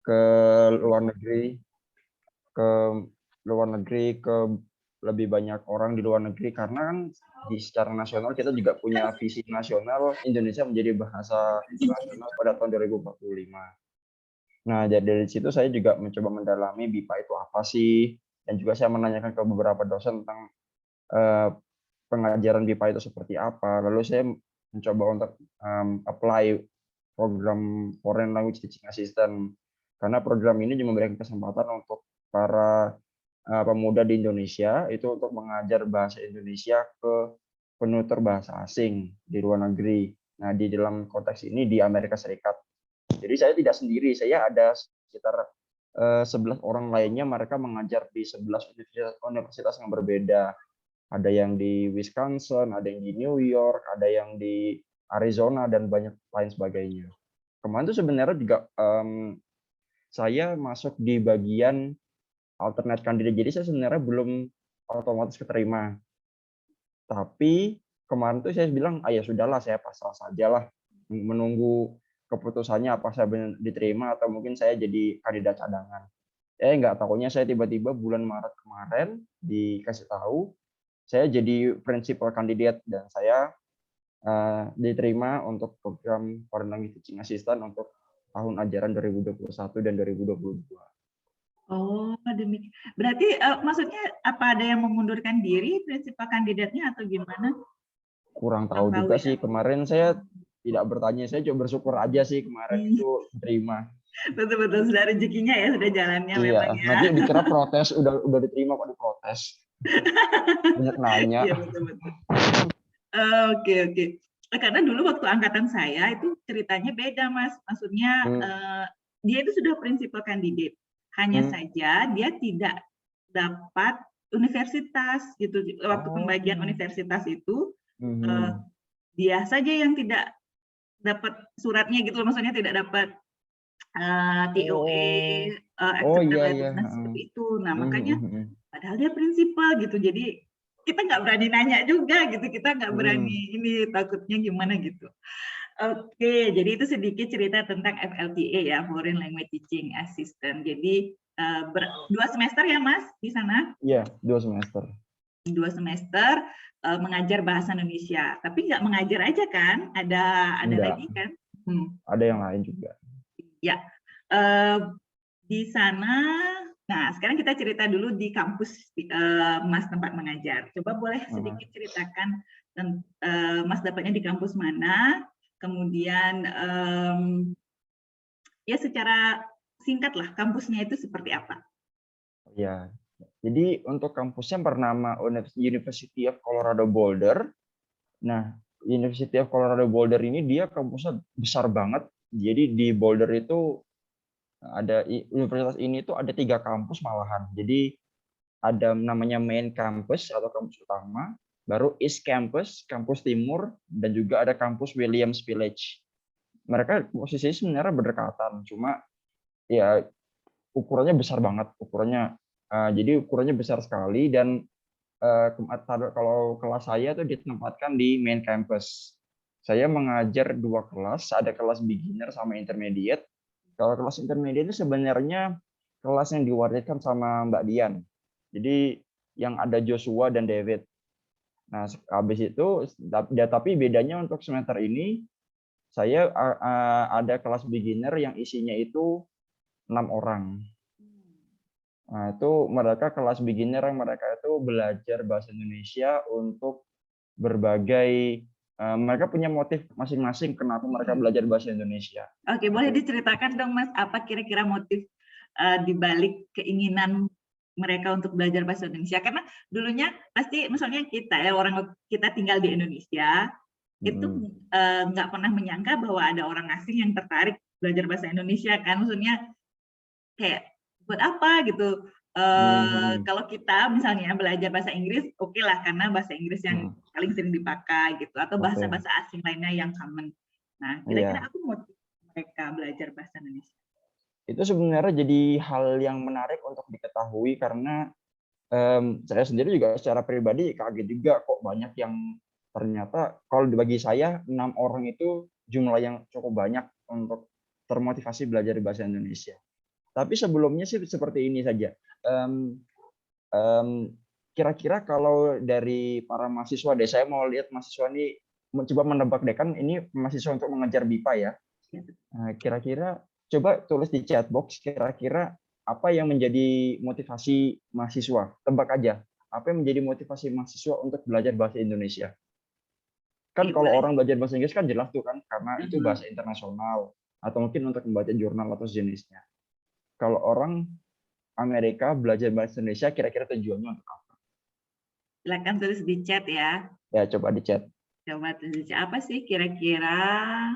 ke luar negeri, ke luar negeri, ke lebih banyak orang di luar negeri, karena kan di secara nasional kita juga punya visi nasional Indonesia menjadi bahasa internasional pada tahun 2045. Nah, dari situ saya juga mencoba mendalami BIPA itu apa sih, dan juga saya menanyakan ke beberapa dosen tentang pengajaran BIPA itu seperti apa. Lalu saya mencoba untuk apply program Foreign Language Teaching Assistant, karena program ini juga memberikan kesempatan untuk para pemuda di Indonesia itu untuk mengajar bahasa Indonesia ke penutur bahasa asing di luar negeri. Nah, di dalam konteks ini di Amerika Serikat. Jadi saya tidak sendiri, saya ada sekitar 11 orang lainnya, mereka mengajar di 11 universitas yang berbeda. Ada yang di Wisconsin, ada yang di New York, ada yang di Arizona, dan banyak lain sebagainya. Kemarin tuh sebenarnya juga saya masuk di bagian alternate candidate, jadi saya sebenarnya belum otomatis keterima. Tapi kemarin tuh saya bilang, ya sudahlah, saya pasrah sajalah, menunggu keputusannya apa saya benar diterima atau mungkin saya jadi kandidat cadangan. Nggak tahunya saya tiba-tiba bulan Maret kemarin dikasih tahu saya jadi principal candidate dan saya diterima untuk program Foreign Language Teaching Assistant untuk tahun ajaran 2021 dan 2022. Oh, demikian. Berarti maksudnya apa ada yang mengundurkan diri prinsipal kandidatnya atau gimana? Kurang tahu juga sih. Kemarin saya tidak bertanya, saya cuma bersyukur aja sih kemarin itu diterima. Betul-betul sudah rezekinya ya, sudah jalannya Iya, memang ya. nanti dikira protes, udah diterima kok diprotes. Banyak nanya. Iya, betul-betul. Oke. Karena dulu waktu angkatan saya itu ceritanya beda, Mas. Maksudnya dia itu sudah prinsipal candidate. Hanya saja dia tidak dapat universitas gitu. Waktu pembagian universitas itu dia saja yang tidak dapat suratnya gitu, maksudnya tidak dapat TOA, acceptable seperti itu. Nah, makanya padahal dia prinsipal gitu. Jadi kita nggak berani nanya juga gitu, kita nggak berani ini, takutnya gimana gitu. Oke, jadi itu sedikit cerita tentang FLTA ya, Foreign Language Teaching Assistant. Jadi 2 semester ya Mas di sana? Iya, 2 semester. 2 semester mengajar bahasa Indonesia, tapi nggak mengajar aja kan? Ada lagi kan? Ada yang lain juga. Ya, di sana. Nah, sekarang kita cerita dulu di kampus Mas tempat mengajar. Coba boleh sedikit ceritakan Mas dapatnya di kampus mana, kemudian ya secara singkat lah kampusnya itu seperti apa? Ya, jadi untuk kampusnya bernama University of Colorado Boulder. Nah, University of Colorado Boulder ini dia kampusnya besar banget. Jadi di Boulder itu ada universitas ini tuh ada 3 kampus malahan. Jadi ada namanya main campus atau kampus utama, baru East Campus, kampus timur, dan juga ada kampus Williams Village. Mereka posisinya sebenarnya berdekatan, cuma ya ukurannya besar banget, jadi ukurannya besar sekali, dan kalau kelas saya tuh ditempatkan di main campus. Saya mengajar 2 kelas, ada kelas beginner sama intermediate. Kalau kelas intermediate itu sebenarnya kelas yang diwariskan sama Mbak Dian. Jadi yang ada Joshua dan David. Nah, habis itu tapi bedanya untuk semester ini saya ada kelas beginner yang isinya itu 6 orang. Nah, itu mereka kelas beginner yang mereka itu belajar bahasa Indonesia untuk berbagai mereka punya motif masing-masing kenapa mereka belajar bahasa Indonesia. Oke, boleh diceritakan dong Mas, apa kira-kira motif di balik keinginan mereka untuk belajar bahasa Indonesia? Karena dulunya pasti misalnya kita ya, orang kita tinggal di Indonesia, itu nggak pernah menyangka bahwa ada orang asing yang tertarik belajar bahasa Indonesia kan, maksudnya kayak buat apa gitu. Kalau kita misalnya belajar bahasa Inggris, oke lah, karena bahasa Inggris yang paling sering dipakai gitu, atau bahasa-bahasa asing lainnya yang common. Nah, kira-kira apa motif mereka belajar bahasa Indonesia? Itu sebenarnya jadi hal yang menarik untuk diketahui, karena saya sendiri juga secara pribadi kaget juga kok banyak yang ternyata, kalau bagi saya 6 orang itu jumlah yang cukup banyak untuk termotivasi belajar bahasa Indonesia. Tapi sebelumnya sih seperti ini saja. Kira-kira kalau dari para mahasiswa deh, saya mau lihat mahasiswa ini mencoba menebak deh, kan ini mahasiswa untuk mengejar BIPA ya. Kira-kira coba tulis di chat box, kira-kira apa yang menjadi motivasi mahasiswa? Tebak aja, apa yang menjadi motivasi mahasiswa untuk belajar bahasa Indonesia? Kan kalau orang belajar bahasa Inggris kan jelas tuh kan, karena itu bahasa internasional, atau mungkin untuk membaca jurnal atau sejenisnya. Kalau orang Amerika belajar bahasa Indonesia, kira-kira tujuannya untuk apa? Silakan tulis di chat ya. Ya, coba di chat. Coba tulis apa sih kira-kira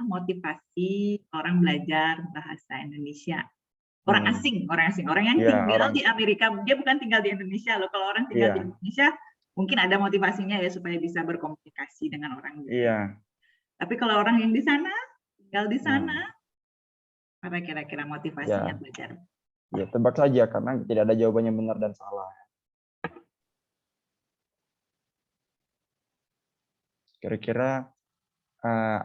motivasi orang belajar bahasa Indonesia? Orang asing, orang yang tinggal di Amerika, dia bukan tinggal di Indonesia loh. Kalau orang tinggal di Indonesia, mungkin ada motivasinya ya supaya bisa berkomunikasi dengan orang gitu. Tapi kalau orang yang di sana, tinggal di sana, apa kira-kira motivasinya belajar? Ya, tebak saja karena tidak ada jawabannya benar dan salah. Kira-kira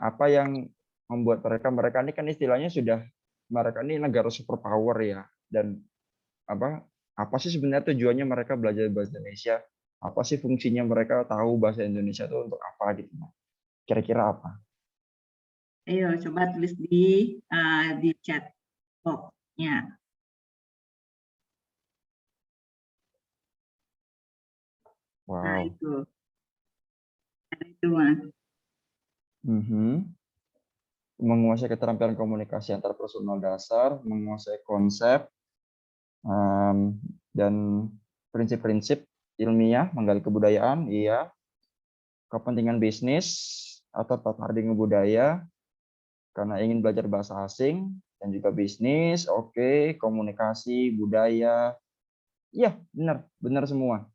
apa yang membuat mereka ini kan istilahnya sudah, mereka ini negara superpower ya, dan apa sih sebenarnya tujuannya mereka belajar bahasa Indonesia? Apa sih fungsinya mereka tahu bahasa Indonesia itu untuk apa gitu? Kira-kira apa? Ayo coba tulis di chat box-nya. Wow. Nah, itu. Itu, Mas. Menguasai keterampilan komunikasi antar personal dasar, menguasai konsep, dan prinsip-prinsip ilmiah, menggali kebudayaan, iya. Kepentingan bisnis atau tertarik dengan budaya, karena ingin belajar bahasa asing, dan juga bisnis, oke, komunikasi, budaya, iya, benar semua.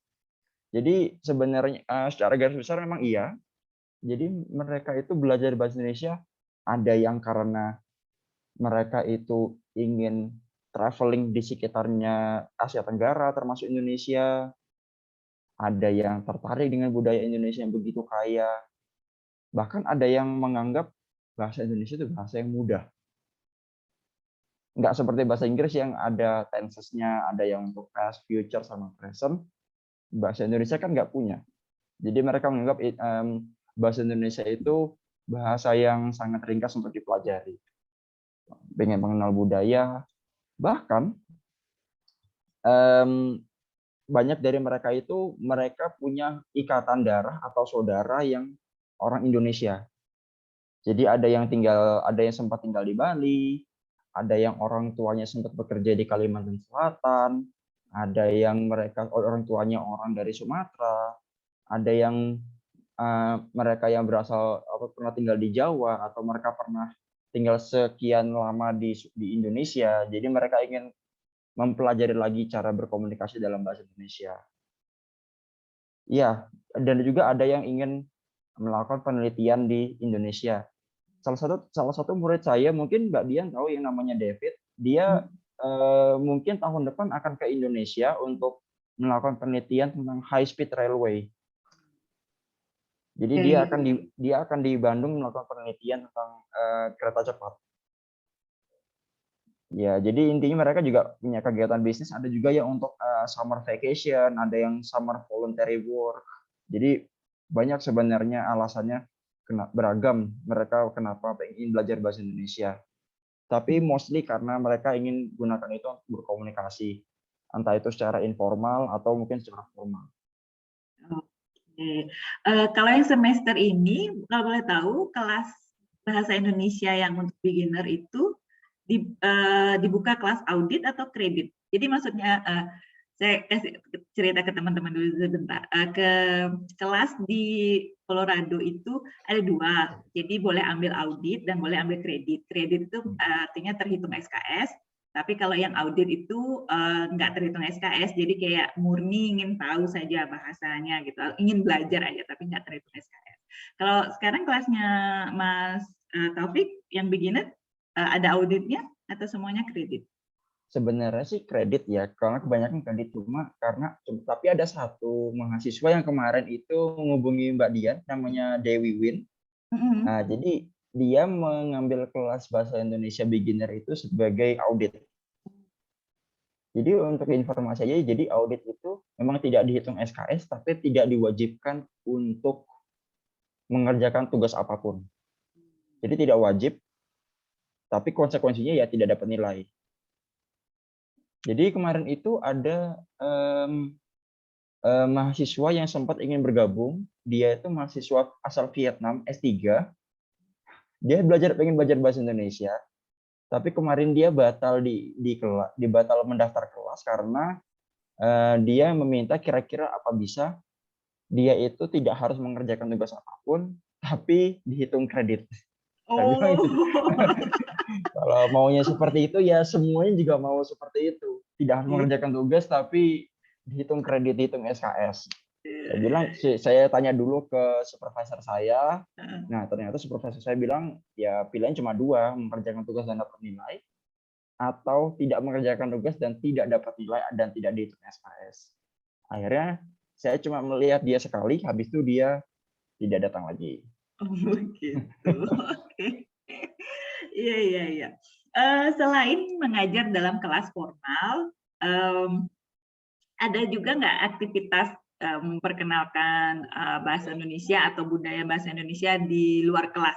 Jadi sebenarnya secara garis besar memang iya. Jadi mereka itu belajar bahasa Indonesia, ada yang karena mereka itu ingin traveling di sekitarnya Asia Tenggara termasuk Indonesia, ada yang tertarik dengan budaya Indonesia yang begitu kaya, bahkan ada yang menganggap bahasa Indonesia itu bahasa yang mudah. Nggak seperti bahasa Inggris yang ada tenses-nya, ada yang untuk past, future, sama present. Bahasa Indonesia kan nggak punya. Jadi mereka menganggap bahasa Indonesia itu bahasa yang sangat ringkas untuk dipelajari. Pengen mengenal budaya, bahkan banyak dari mereka itu mereka punya ikatan darah atau saudara yang orang Indonesia. Jadi ada yang sempat tinggal di Bali, ada yang orang tuanya sempat bekerja di Kalimantan Selatan, ada yang orang tuanya orang dari Sumatera, ada yang mereka yang berasal atau pernah tinggal di Jawa, atau mereka pernah tinggal sekian lama di Indonesia. Jadi mereka ingin mempelajari lagi cara berkomunikasi dalam bahasa Indonesia. Iya, dan juga ada yang ingin melakukan penelitian di Indonesia. Salah satu murid saya, mungkin Mbak Dian tahu yang namanya David, dia mungkin tahun depan akan ke Indonesia untuk melakukan penelitian tentang high speed railway. Jadi dia akan di Bandung melakukan penelitian tentang kereta cepat. Ya, jadi intinya mereka juga punya kegiatan bisnis, ada juga yang untuk summer vacation, ada yang summer voluntary work. Jadi banyak sebenarnya alasannya beragam mereka kenapa ingin belajar bahasa Indonesia. Tapi mostly karena mereka ingin gunakan itu untuk berkomunikasi, entah itu secara informal atau mungkin secara formal. Oke. Kalau yang semester ini, kalau boleh tahu, kelas bahasa Indonesia yang untuk beginner itu dibuka kelas audit atau kredit? Jadi maksudnya, saya kasih cerita ke teman-teman dulu sebentar. Ke kelas di Colorado itu ada 2, jadi boleh ambil audit dan boleh ambil kredit. Kredit itu artinya terhitung SKS, tapi kalau yang audit itu nggak terhitung SKS, jadi kayak murni ingin tahu saja bahasanya gitu, ingin belajar aja tapi nggak terhitung SKS. Kalau sekarang kelasnya Mas Taufik yang beginner, ada auditnya atau semuanya kredit? Sebenarnya sih kredit ya, karena kebanyakan kredit, tapi ada satu mahasiswa yang kemarin itu menghubungi Mbak Dian, namanya Dewi Win. Nah, jadi dia mengambil kelas bahasa Indonesia beginner itu sebagai audit. Jadi untuk informasi aja, jadi audit itu memang tidak dihitung SKS, tapi tidak diwajibkan untuk mengerjakan tugas apapun. Jadi tidak wajib, tapi konsekuensinya ya tidak dapat nilai. Jadi kemarin itu ada mahasiswa yang sempat ingin bergabung. Dia itu mahasiswa asal Vietnam, S3. Dia pengen belajar bahasa Indonesia, tapi kemarin dia batal batal mendaftar kelas karena dia meminta kira-kira apa bisa dia itu tidak harus mengerjakan tugas apapun, tapi dihitung kredit. Saya bilang gitu. Oh. Kalau maunya seperti itu ya semuanya juga mau seperti itu. Tidak harus mengerjakan tugas tapi dihitung kredit, dihitung SKS. Saya bilang, saya tanya dulu ke supervisor saya. Nah, ternyata supervisor saya bilang, ya pilihan cuma dua, mengerjakan tugas dan dapat nilai, atau tidak mengerjakan tugas dan tidak dapat nilai dan tidak dihitung SKS. Akhirnya saya cuma melihat dia sekali, habis itu dia tidak datang lagi. Oh begitu. Oke. Iya iya iya. Selain mengajar dalam kelas formal, ada juga nggak aktivitas memperkenalkan bahasa Indonesia atau budaya bahasa Indonesia di luar kelas?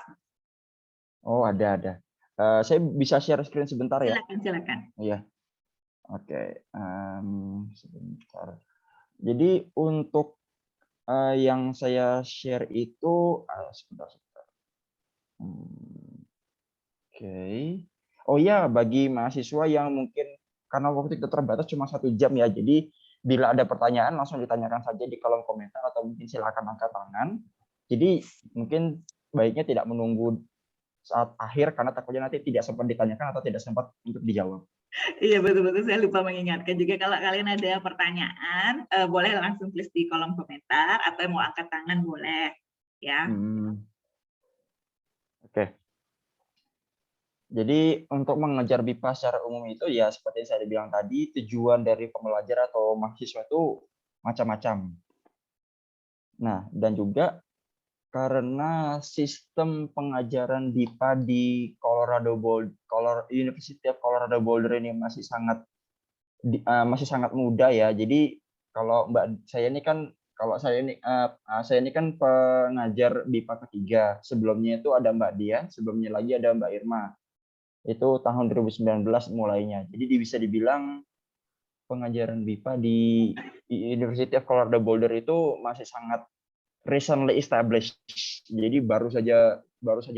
Oh, ada. Saya bisa share screen sebentar ya? Silakan. Iya. Oke. Sebentar. Jadi untuk yang saya share itu sebentar. Oke. Oh ya, bagi mahasiswa yang mungkin karena waktu kita terbatas cuma 1 jam ya, jadi bila ada pertanyaan langsung ditanyakan saja di kolom komentar atau mungkin silakan angkat tangan. Jadi mungkin baiknya tidak menunggu saat akhir karena takutnya nanti tidak sempat ditanyakan atau tidak sempat untuk dijawab. Iya betul-betul, saya lupa mengingatkan juga kalau kalian ada pertanyaan boleh langsung tulis di kolom komentar atau mau angkat tangan boleh ya. Oke. Jadi untuk mengejar BIPA secara umum itu ya seperti yang saya bilang tadi, tujuan dari pembelajar atau mahasiswa itu macam-macam. Nah, dan juga karena sistem pengajaran BIPA di University of Colorado Boulder ini masih sangat muda ya. Jadi kalau saya ini kan pengajar BIPA ketiga. Sebelumnya itu ada Mbak Dian, sebelumnya lagi ada Mbak Irma. Itu tahun 2019 mulainya. Jadi bisa dibilang pengajaran BIPA di University of Colorado Boulder itu masih sangat recently established. Jadi baru saja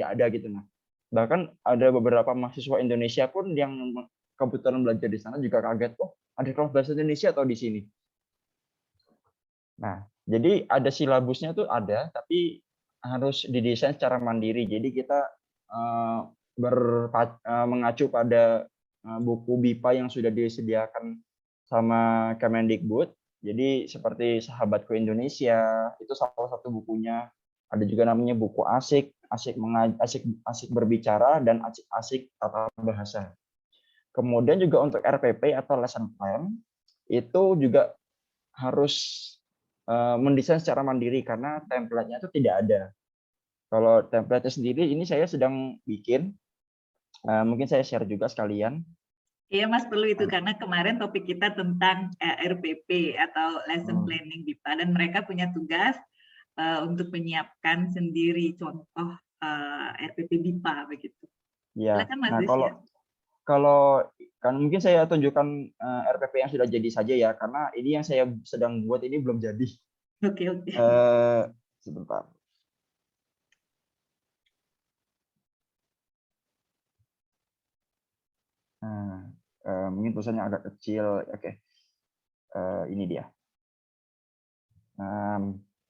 ada gitu. Nah, bahkan ada beberapa mahasiswa Indonesia pun yang kebetulan belajar di sana juga kaget, oh ada kelas bahasa Indonesia atau di sini. Nah, jadi ada silabusnya tuh ada, tapi harus didesain secara mandiri. Jadi kita mengacu pada buku BIPA yang sudah disediakan sama Kemendikbud. Jadi seperti Sahabatku Indonesia, itu salah satu bukunya. Ada juga namanya buku asik berbicara, dan asik tata bahasa. Kemudian juga untuk RPP atau lesson plan, itu juga harus mendesain secara mandiri karena template-nya itu tidak ada. Kalau template-nya sendiri ini saya sedang bikin, mungkin saya share juga sekalian. Iya Mas, perlu itu karena kemarin topik kita tentang RPP atau lesson planning BIPA dan mereka punya tugas untuk menyiapkan sendiri contoh RPP BIPA begitu. Ya. Silakan Mas. Nah, kalau kan mungkin saya tunjukkan RPP yang sudah jadi saja ya, karena ini yang saya sedang buat ini belum jadi. Oke. Sebentar. Mungkin tulisannya agak kecil. Oke. Ini dia.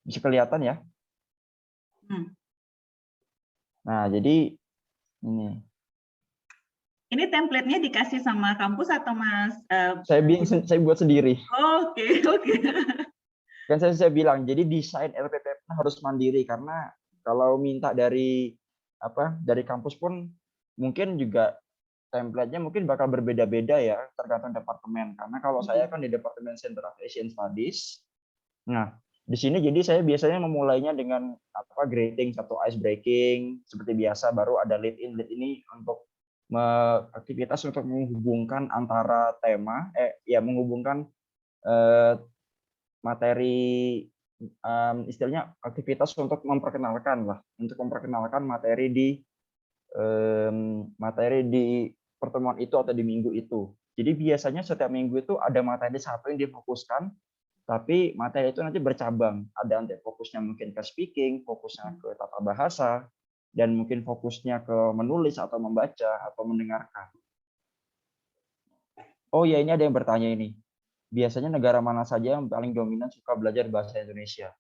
Bisa kelihatan ya? Nah, jadi ini. Ini template-nya dikasih sama kampus atau Mas? Saya buat sendiri. Oke. Kan saya bilang, jadi desain RPP harus mandiri karena kalau minta dari kampus pun mungkin juga template-nya mungkin bakal berbeda-beda ya tergantung departemen. Karena kalau saya kan di Departemen Center of Asian Studies. Nah, di sini jadi saya biasanya memulainya dengan greeting atau ice breaking seperti biasa, baru ada lead in ini untuk aktivitas untuk menghubungkan antara tema, menghubungkan materi, istilahnya aktivitas untuk memperkenalkan materi di pertemuan itu atau di minggu itu. Jadi biasanya setiap minggu itu ada materi satu yang difokuskan, tapi materi itu nanti bercabang. Ada nanti fokusnya mungkin ke speaking, fokusnya ke tata bahasa, dan mungkin fokusnya ke menulis atau membaca atau mendengarkan. Oh ya, ini ada yang bertanya ini. Biasanya negara mana saja yang paling dominan suka belajar bahasa Indonesia?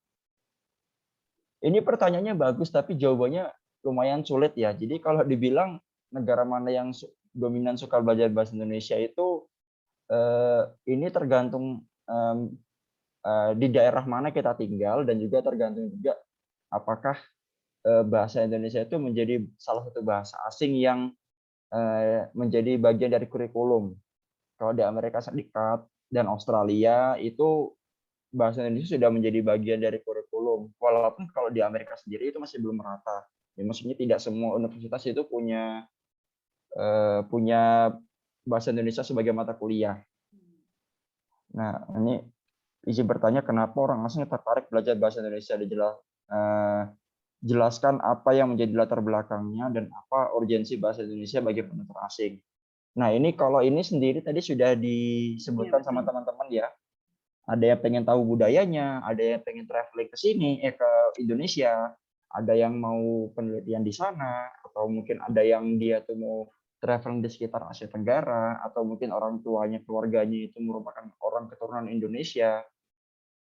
Ini pertanyaannya bagus, tapi jawabannya lumayan sulit ya. Jadi kalau dibilang negara mana yang dominan suka belajar bahasa Indonesia itu, ini tergantung di daerah mana kita tinggal, dan juga tergantung juga apakah bahasa Indonesia itu menjadi salah satu bahasa asing yang menjadi bagian dari kurikulum. Kalau di Amerika Serikat dan Australia itu bahasa Indonesia sudah menjadi bagian dari kurikulum. Walaupun kalau di Amerika sendiri itu masih belum merata. Ya, maksudnya tidak semua universitas itu punya bahasa Indonesia sebagai mata kuliah. Nah, ini izin bertanya, kenapa orang asing tertarik belajar bahasa Indonesia? Jelaskan apa yang menjadi latar belakangnya dan apa urgensi bahasa Indonesia bagi penutur asing. Nah, ini kalau ini sendiri tadi sudah disebutkan sama teman-teman ya. Ada yang pengen tahu budayanya, ada yang pengen traveling ke sini, ke Indonesia, ada yang mau penelitian di sana, atau mungkin ada yang dia tuh mau traveling di sekitar Asia Tenggara, atau mungkin orang tuanya, keluarganya itu merupakan orang keturunan Indonesia.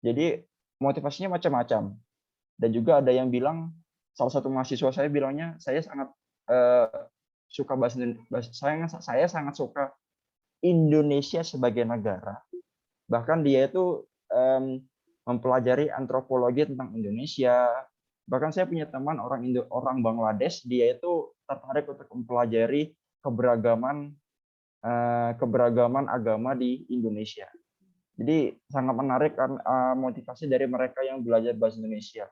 Jadi motivasinya macam-macam. Dan juga ada yang bilang, salah satu mahasiswa saya bilangnya, saya sangat suka bahasa Indonesia, saya sangat suka Indonesia sebagai negara. Bahkan dia itu mempelajari antropologi tentang Indonesia. Bahkan saya punya teman orang Bangladesh, dia itu tertarik untuk mempelajari keberagaman agama di Indonesia. Jadi sangat menarik kan motivasi dari mereka yang belajar bahasa Indonesia.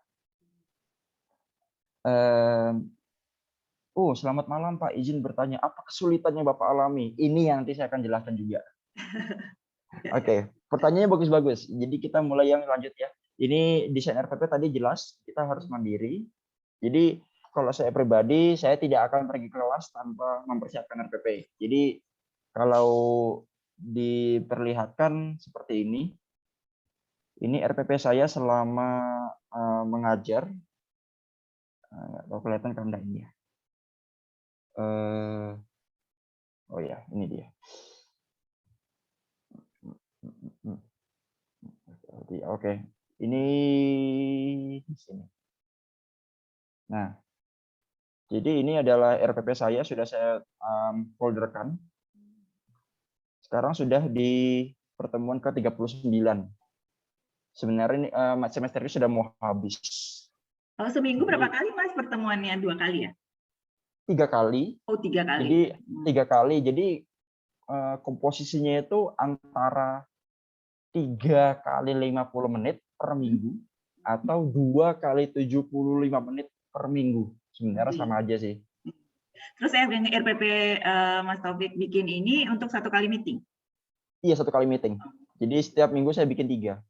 Selamat malam Pak, izin bertanya, apa kesulitannya Bapak alami? Ini yang nanti saya akan jelaskan juga. Oke, pertanyaannya bagus-bagus. Jadi kita mulai yang lanjut ya. Ini desain RPP tadi jelas, kita harus mandiri. Jadi kalau saya pribadi, saya tidak akan pergi ke kelas tanpa mempersiapkan RPP. Jadi kalau diperlihatkan seperti ini RPP saya selama mengajar. Nggak tahu kelihatan kan enggak ini ya. Oh ya, ini dia. Oke, ini di sini. Nah, jadi ini adalah RPP saya, sudah saya folderkan. Sekarang sudah di pertemuan ke-39. Sebenarnya ini semester ini sudah mau habis. Oh, seminggu berapa kali Mas pertemuannya? 2 kali ya? 3 kali. Oh, 3 kali. Jadi 3 kali. Jadi komposisinya itu antara 3 kali 50 menit per minggu atau 2 kali 75 menit per minggu. Sebenarnya sama aja sih. Terus yang RPP Mas Taufik bikin ini untuk 1 kali meeting? Iya, 1 kali meeting. Jadi setiap minggu saya bikin 3.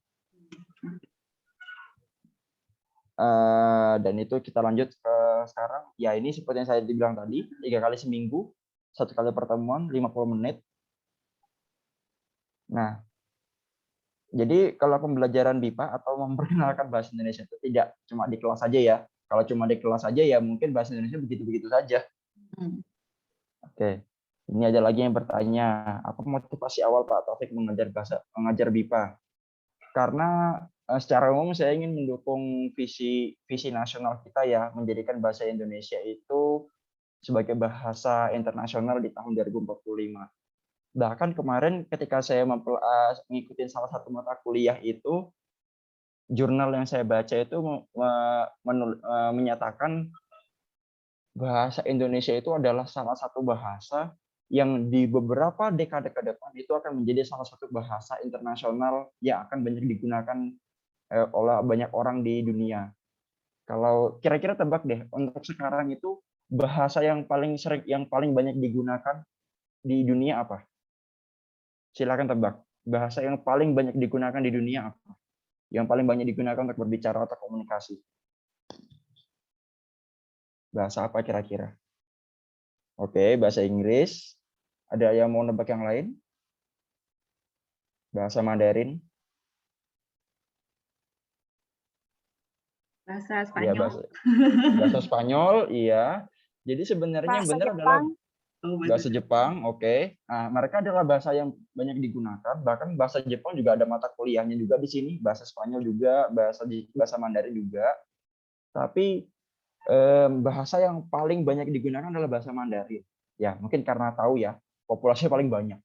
Dan itu kita lanjut ke sekarang. Ya, ini seperti yang saya bilang tadi, 3 kali seminggu, 1 kali pertemuan, 50 menit. Nah, jadi kalau pembelajaran BIPA atau memperkenalkan bahasa Indonesia itu tidak cuma di kelas saja ya. Kalau cuma di kelas saja ya mungkin bahasa Indonesia begitu-begitu saja. Oke. Ini ada lagi yang bertanya, apa motivasi awal Pak Taufik mengajar BIPA? Karena secara umum saya ingin mendukung visi nasional kita ya, menjadikan bahasa Indonesia itu sebagai bahasa internasional di tahun 2045. Bahkan kemarin ketika saya mengikuti salah satu mata kuliah itu, jurnal yang saya baca itu menyatakan bahasa Indonesia itu adalah salah satu bahasa yang di beberapa dekade ke depan itu akan menjadi salah satu bahasa internasional yang akan banyak digunakan oleh banyak orang di dunia. Kalau kira-kira tebak deh, untuk sekarang itu bahasa yang paling sering, yang paling banyak digunakan di dunia apa? Silakan tebak. Bahasa yang paling banyak digunakan di dunia apa? Yang paling banyak digunakan untuk berbicara atau komunikasi. Bahasa apa kira-kira? Oke, bahasa Inggris. Ada yang mau nebak yang lain? Bahasa Mandarin? Bahasa Iya, Spanyol. bahasa Spanyol, iya. Jadi sebenarnya yang Bahasa benar adalah Jepang. Oh, bahasa Jepang, oke. Nah, mereka adalah bahasa yang banyak digunakan. Bahkan bahasa Jepang juga ada mata kuliahnya juga di sini. Bahasa Spanyol juga, bahasa Mandarin juga. Tapi bahasa yang paling banyak digunakan adalah bahasa Mandarin. Ya, mungkin karena tahu ya, populasinya paling banyak.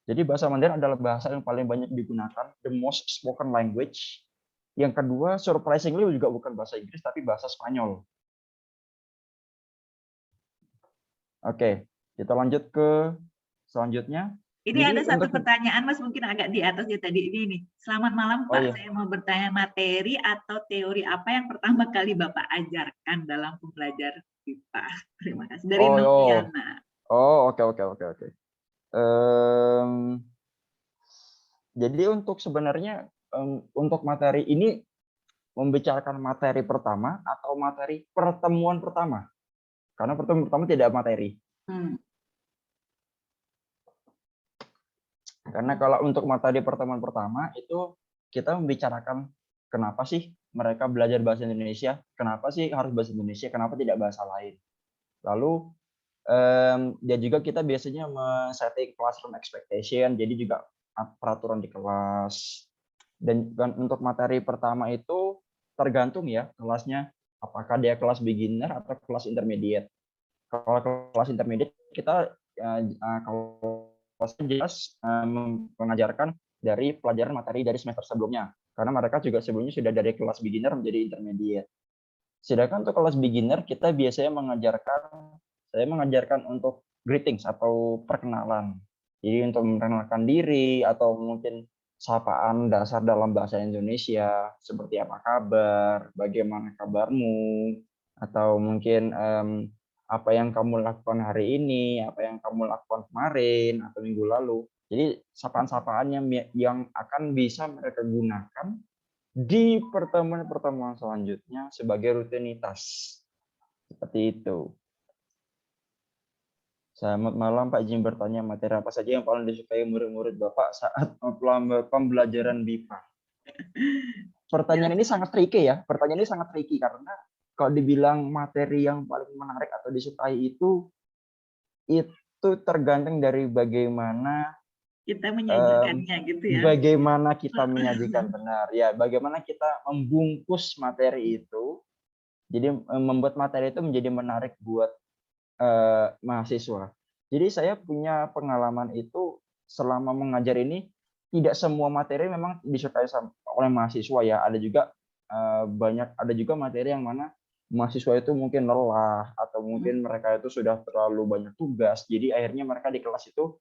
Jadi bahasa Mandarin adalah bahasa yang paling banyak digunakan, the most spoken language. Yang kedua, surprisingly juga bukan bahasa Inggris, tapi bahasa Spanyol. Oke, kita lanjut ke selanjutnya. Ini Jadi ada satu untuk pertanyaan, Mas, mungin agak di atas ya tadi ini nih. Selamat malam, oh Pak. iya, Saya mau bertanya, materi atau teori apa yang pertama kali Bapak ajarkan dalam pembelajaran IPA? Terima kasih. Dari oh Noviana. oke. Jadi untuk sebenarnya untuk materi ini membicarakan materi pertama atau materi pertemuan pertama? Karena pertemuan pertama tidak ada materi. Karena kalau untuk materi pertemuan pertama itu kita membicarakan kenapa sih mereka belajar bahasa Indonesia, kenapa sih harus bahasa Indonesia, kenapa tidak bahasa lain. Lalu dan juga kita biasanya men-setting classroom expectation, jadi juga peraturan di kelas. Dan untuk materi pertama itu tergantung ya kelasnya, apakah dia kelas beginner atau kelas intermediate. Kalau kelas intermediate kita kalau jelas mengajarkan dari pelajaran materi dari semester sebelumnya, karena mereka juga sebelumnya sudah dari kelas beginner menjadi intermediate. Sedangkan untuk kelas beginner kita biasanya saya mengajarkan untuk greetings atau perkenalan. Jadi untuk memperkenalkan diri atau mungkin sapaan dasar dalam bahasa Indonesia, seperti apa kabar, bagaimana kabarmu, atau mungkin apa yang kamu lakukan hari ini, apa yang kamu lakukan kemarin atau minggu lalu. Jadi sapaan-sapaan yang akan bisa mereka gunakan di pertemuan-pertemuan selanjutnya sebagai rutinitas. Seperti itu. Selamat malam Pak, izin bertanya materi apa saja yang paling disukai murid-murid Bapak saat pembelajaran BIPA? Pertanyaan ini sangat tricky ya. Pertanyaan ini sangat tricky karena kalau dibilang materi yang paling menarik atau disukai itu tergantung dari bagaimana kita menyajikannya gitu ya. Bagaimana kita menyajikan benar ya, bagaimana kita membungkus materi itu. Jadi membuat materi itu menjadi menarik buat mahasiswa. Jadi saya punya pengalaman itu selama mengajar ini, tidak semua materi memang disukai oleh mahasiswa ya. Ada juga ada juga materi yang mana mahasiswa itu mungkin lelah atau mungkin mereka itu sudah terlalu banyak tugas. Jadi akhirnya mereka di kelas itu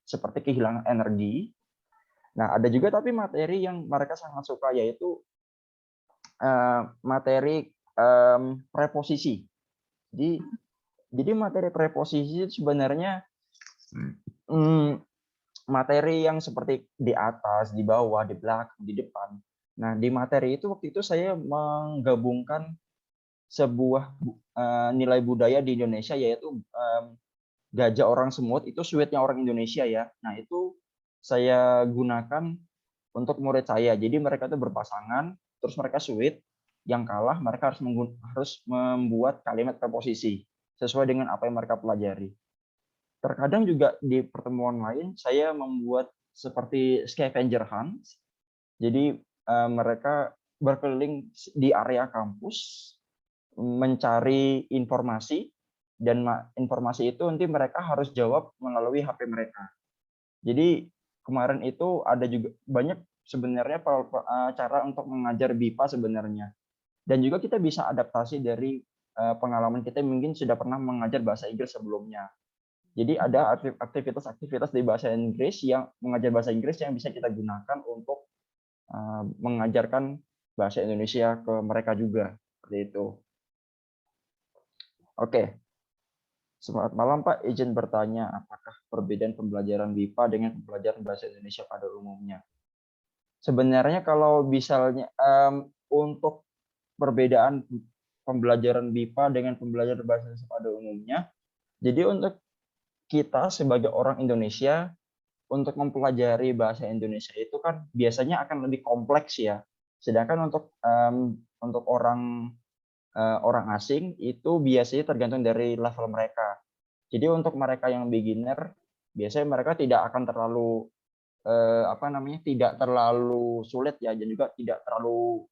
seperti kehilangan energi. Nah, ada juga tapi materi yang mereka sangat suka, yaitu materi preposisi. Jadi materi preposisi sebenarnya materi yang seperti di atas, di bawah, di belakang, di depan. Nah, di materi itu waktu itu saya menggabungkan sebuah nilai budaya di Indonesia, yaitu gajah orang semut, itu sweetnya orang Indonesia ya. Nah, itu saya gunakan untuk murid saya. Jadi mereka itu berpasangan, terus mereka sweet. Yang kalah mereka harus membuat kalimat preposisi sesuai dengan apa yang mereka pelajari. Terkadang juga di pertemuan lain saya membuat seperti scavenger hunt. Jadi mereka berkeliling di area kampus mencari informasi, dan informasi itu nanti mereka harus jawab melalui HP mereka. Jadi kemarin itu ada juga banyak sebenarnya cara untuk mengajar BIPA sebenarnya. Dan juga kita bisa adaptasi dari pengalaman kita mungkin sudah pernah mengajar bahasa Inggris sebelumnya. Jadi ada aktivitas-aktivitas di bahasa Inggris yang mengajar bahasa Inggris yang bisa kita gunakan untuk mengajarkan bahasa Indonesia ke mereka juga. Seperti itu. Oke, selamat malam Pak. Izin bertanya, apakah perbedaan pembelajaran BIPA dengan pembelajaran bahasa Indonesia pada umumnya? Sebenarnya kalau misalnya untuk perbedaan pembelajaran BIPA dengan pembelajaran bahasa Indonesia pada umumnya, jadi untuk kita sebagai orang Indonesia, untuk mempelajari bahasa Indonesia itu kan biasanya akan lebih kompleks ya. Sedangkan untuk orang asing itu biasanya tergantung dari level mereka. Jadi untuk mereka yang beginner, biasanya mereka tidak akan terlalu tidak terlalu sulit ya, dan juga tidak terlalu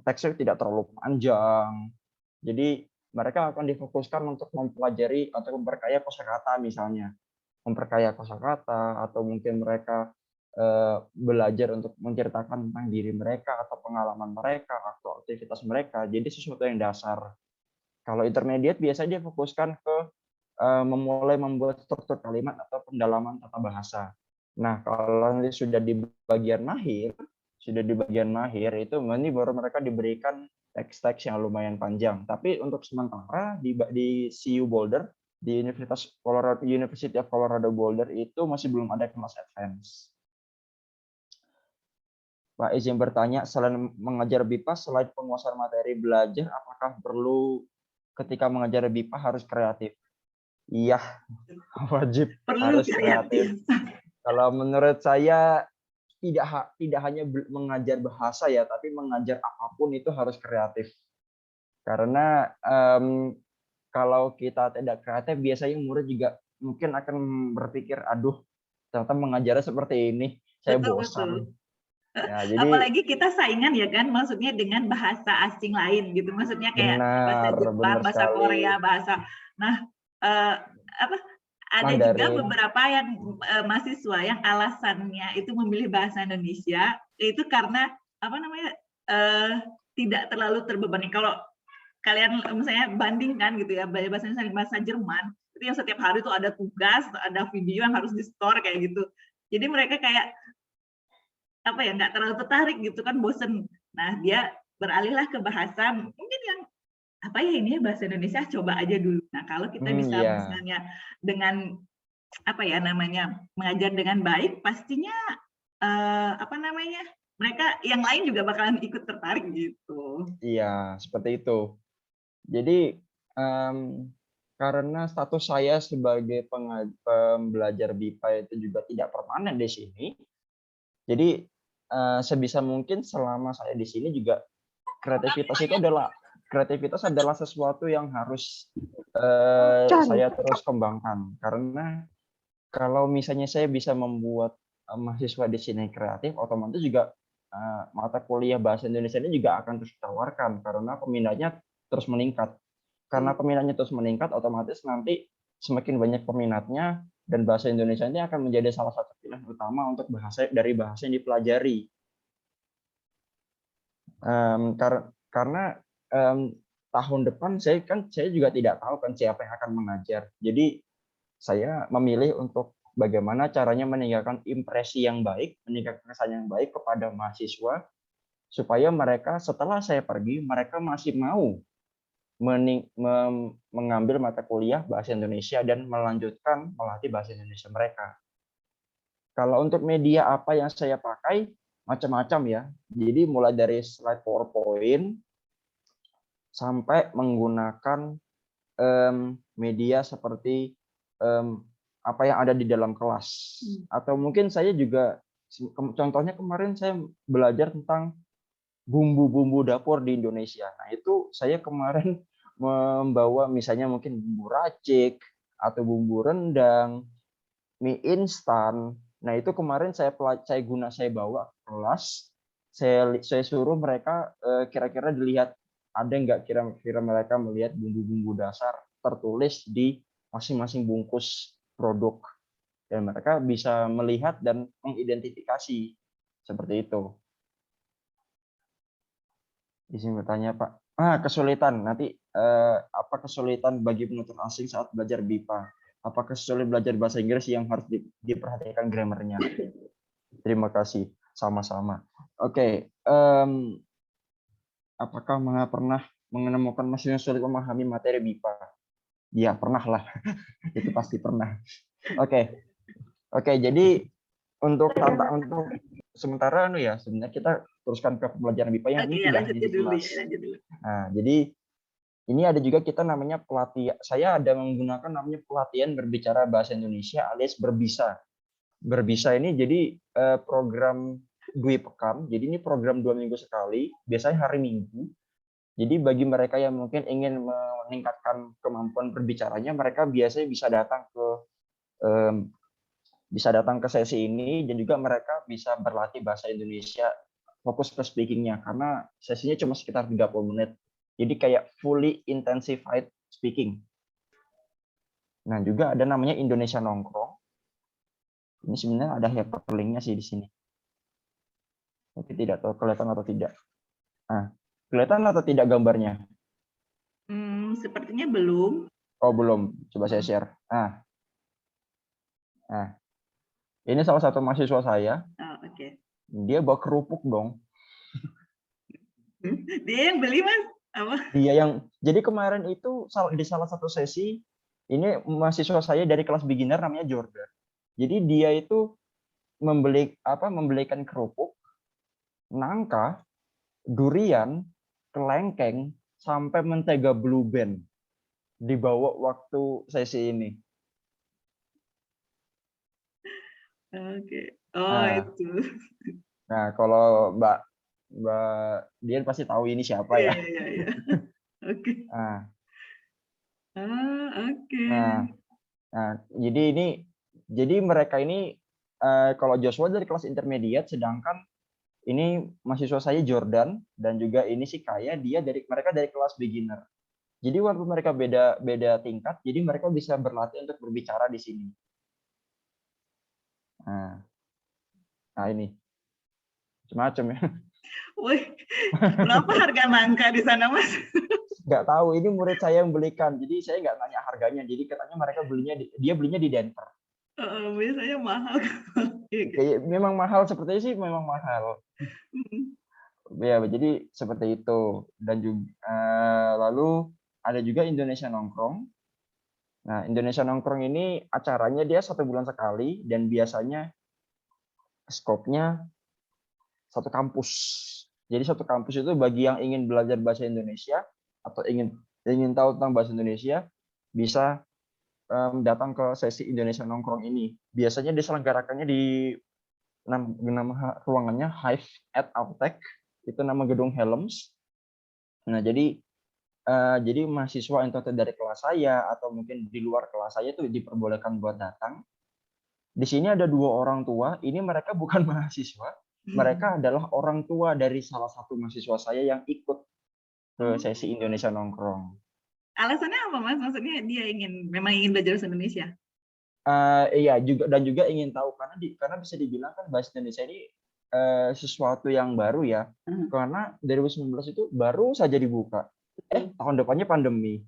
teksnya tidak terlalu panjang. Jadi mereka akan difokuskan untuk mempelajari atau memperkaya kosakata misalnya, memperkaya kosakata, atau mungkin mereka belajar untuk menceritakan tentang diri mereka atau pengalaman mereka atau aktivitas mereka. Jadi sesuatu yang dasar. Kalau intermediate biasanya dia fokuskan ke memulai membuat struktur kalimat atau pendalaman tata bahasa. Nah, kalau nanti sudah di bagian mahir itu nanti baru mereka diberikan teks-teks yang lumayan panjang. Tapi untuk sementara di CU Boulder, di University of Colorado Boulder itu masih belum ada kelas advance. Pak izin bertanya, selain mengajar BIPA, selain penguasaan materi belajar, apakah perlu ketika mengajar BIPA harus kreatif? Iya, wajib Perlu harus kreatif. kreatif. Kalau menurut saya tidak hanya mengajar bahasa ya, tapi mengajar apapun itu harus kreatif. Karena kalau kita tidak kreatif, biasanya murid juga mungkin akan berpikir, aduh, ternyata mengajarnya seperti ini, saya Betul, betul. bosan. Ya, jadi Apalagi kita saingan ya kan, maksudnya dengan bahasa asing lain gitu, maksudnya kayak bahasa Jepang, benar bahasa Korea, sekali. bahasa. Nah, apa? Ada juga Mandarin. beberapa yang mahasiswa yang alasannya itu memilih bahasa Indonesia itu karena apa namanya tidak terlalu terbebani. Kalau kalian misalnya bandingkan gitu ya, bahasa Indonesia dengan bahasa Jerman, itu yang setiap hari itu ada tugas, ada video yang harus di store kayak gitu. Jadi mereka kayak apa ya, nggak terlalu tertarik gitu kan, bosen. Nah dia beralihlah ke bahasa mungkin yang apa ya, ini ya bahasa Indonesia, coba aja dulu. Nah kalau kita bisa Iya. misalnya dengan apa ya namanya, mengajar dengan baik, pastinya apa namanya, mereka yang lain juga bakalan ikut tertarik gitu. Iya, seperti itu. Jadi karena status saya sebagai pembelajar BIPA itu juga tidak permanen di sini, jadi sebisa mungkin selama saya di sini juga kreativitas adalah sesuatu yang harus saya terus kembangkan. Karena kalau misalnya saya bisa membuat mahasiswa di sini kreatif, otomatis juga mata kuliah bahasa Indonesia ini juga akan terus ditawarkan karena peminatnya terus meningkat. Karena peminatnya terus meningkat, otomatis nanti semakin banyak peminatnya dan bahasa Indonesia ini akan menjadi salah satu pilihan utama untuk bahasa yang dipelajari. Karena tahun depan saya juga tidak tahu kan siapa yang akan mengajar. Jadi saya memilih untuk bagaimana caranya meninggalkan impresi yang baik, meninggalkan kesan yang baik kepada mahasiswa, supaya mereka setelah saya pergi, mereka masih mau mengambil mata kuliah bahasa Indonesia dan melanjutkan melatih bahasa Indonesia mereka. Kalau untuk media apa yang saya pakai, macam-macam ya. Jadi mulai dari slide PowerPoint sampai menggunakan media seperti apa yang ada di dalam kelas. Atau mungkin saya juga, contohnya kemarin saya belajar tentang bumbu-bumbu dapur di Indonesia. Nah itu saya kemarin membawa misalnya mungkin bumbu racik atau bumbu rendang, mie instan. Nah itu kemarin saya bawa ke kelas, saya suruh mereka kira-kira dilihat ada nggak kira-kira mereka melihat bumbu-bumbu dasar tertulis di masing-masing bungkus produk, dan mereka bisa melihat dan mengidentifikasi seperti itu. Izin bertanya Pak, kesulitan nanti apa kesulitan bagi penutur asing saat belajar BIPA? Apakah sulit belajar bahasa Inggris yang harus diperhatikan grammarnya? Terima kasih, sama-sama. Oke, apakah pernah menemukan mahasiswa yang sulit memahami materi BIPA? Ya, pernah lah. Itu pasti pernah. Oke. Oke, jadi untuk sementara sebenarnya kita teruskan ke pembelajaran BIPA yang ini Oke, ya tidak hanya lanjutin di dulu kelas. ya, lanjut dulu. Nah, jadi ini ada juga kita namanya pelatihan. Saya ada menggunakan namanya pelatihan berbicara bahasa Indonesia alias berbisa. Berbisa ini jadi program 2 pekan. Jadi ini program 2 minggu sekali, biasanya hari Minggu. Jadi bagi mereka yang mungkin ingin meningkatkan kemampuan berbicaranya, mereka biasanya bisa datang ke sesi ini, dan juga mereka bisa berlatih bahasa Indonesia, fokus ke speaking-nya, karena sesinya cuma sekitar 30 menit. Jadi kayak fully intensified speaking. Nah, juga ada namanya Indonesia Nongkrong. Ini sebenarnya ada hyperlink-nya sih di sini. Tapi tidak tahu kelihatan atau tidak. Nah, kelihatan atau tidak gambarnya? Sepertinya belum. Oh, belum. Coba saya share. Nah, ini salah satu mahasiswa saya. Oh, oke. Dia bawa kerupuk dong. Dia yang beli, Mas? Apa? Jadi kemarin itu di salah satu sesi, ini mahasiswa saya dari kelas beginner namanya Jordan. Jadi dia itu membelikan kerupuk, nangka, durian, kelengkeng, sampai mentega Blue Band dibawa waktu sesi ini. Oke. Oh, itu. Nah, kalau Mbak Dian pasti tahu ini siapa ya. Iya. Oke. Oke. Nah, jadi mereka ini kalau Joshua dari kelas intermediate, sedangkan ini mahasiswa saya Jordan dan juga ini si Kaya, mereka dari kelas beginner. Jadi walaupun mereka beda tingkat, jadi mereka bisa berlatih untuk berbicara di sini. Nah ini macam-macam ya. Wih, berapa harga nangka di sana, Mas? Nggak tahu, ini murid saya yang belikan, jadi saya nggak nanya harganya. Jadi katanya mereka dia belinya di Denver. Biasanya mahal. Memang mahal, sepertinya sih memang mahal. Ya, jadi seperti itu. Dan juga lalu ada juga Indonesia Nongkrong. Nah, Indonesia Nongkrong ini acaranya dia 1 bulan sekali, dan biasanya skopnya satu kampus. Jadi satu kampus itu bagi yang ingin belajar bahasa Indonesia atau ingin tahu tentang bahasa Indonesia, bisa datang ke sesi Indonesia Nongkrong ini. Biasanya diselenggarakannya di nama ruangannya Hive at Autech, itu nama gedung Helms. Nah, jadi mahasiswa yang dari kelas saya atau mungkin di luar kelas saya itu diperbolehkan buat datang. Di sini ada 2 orang tua, ini mereka bukan mahasiswa, mereka adalah orang tua dari salah satu mahasiswa saya yang ikut ke sesi Indonesia Nongkrong. Alasannya apa, Mas? Maksudnya dia memang ingin belajar bahasa Indonesia? Iya, juga ingin tahu, karena bisa dibilang kan bahasa Indonesia ini sesuatu yang baru ya. Karena 2019 itu baru saja dibuka. Tahun depannya pandemi.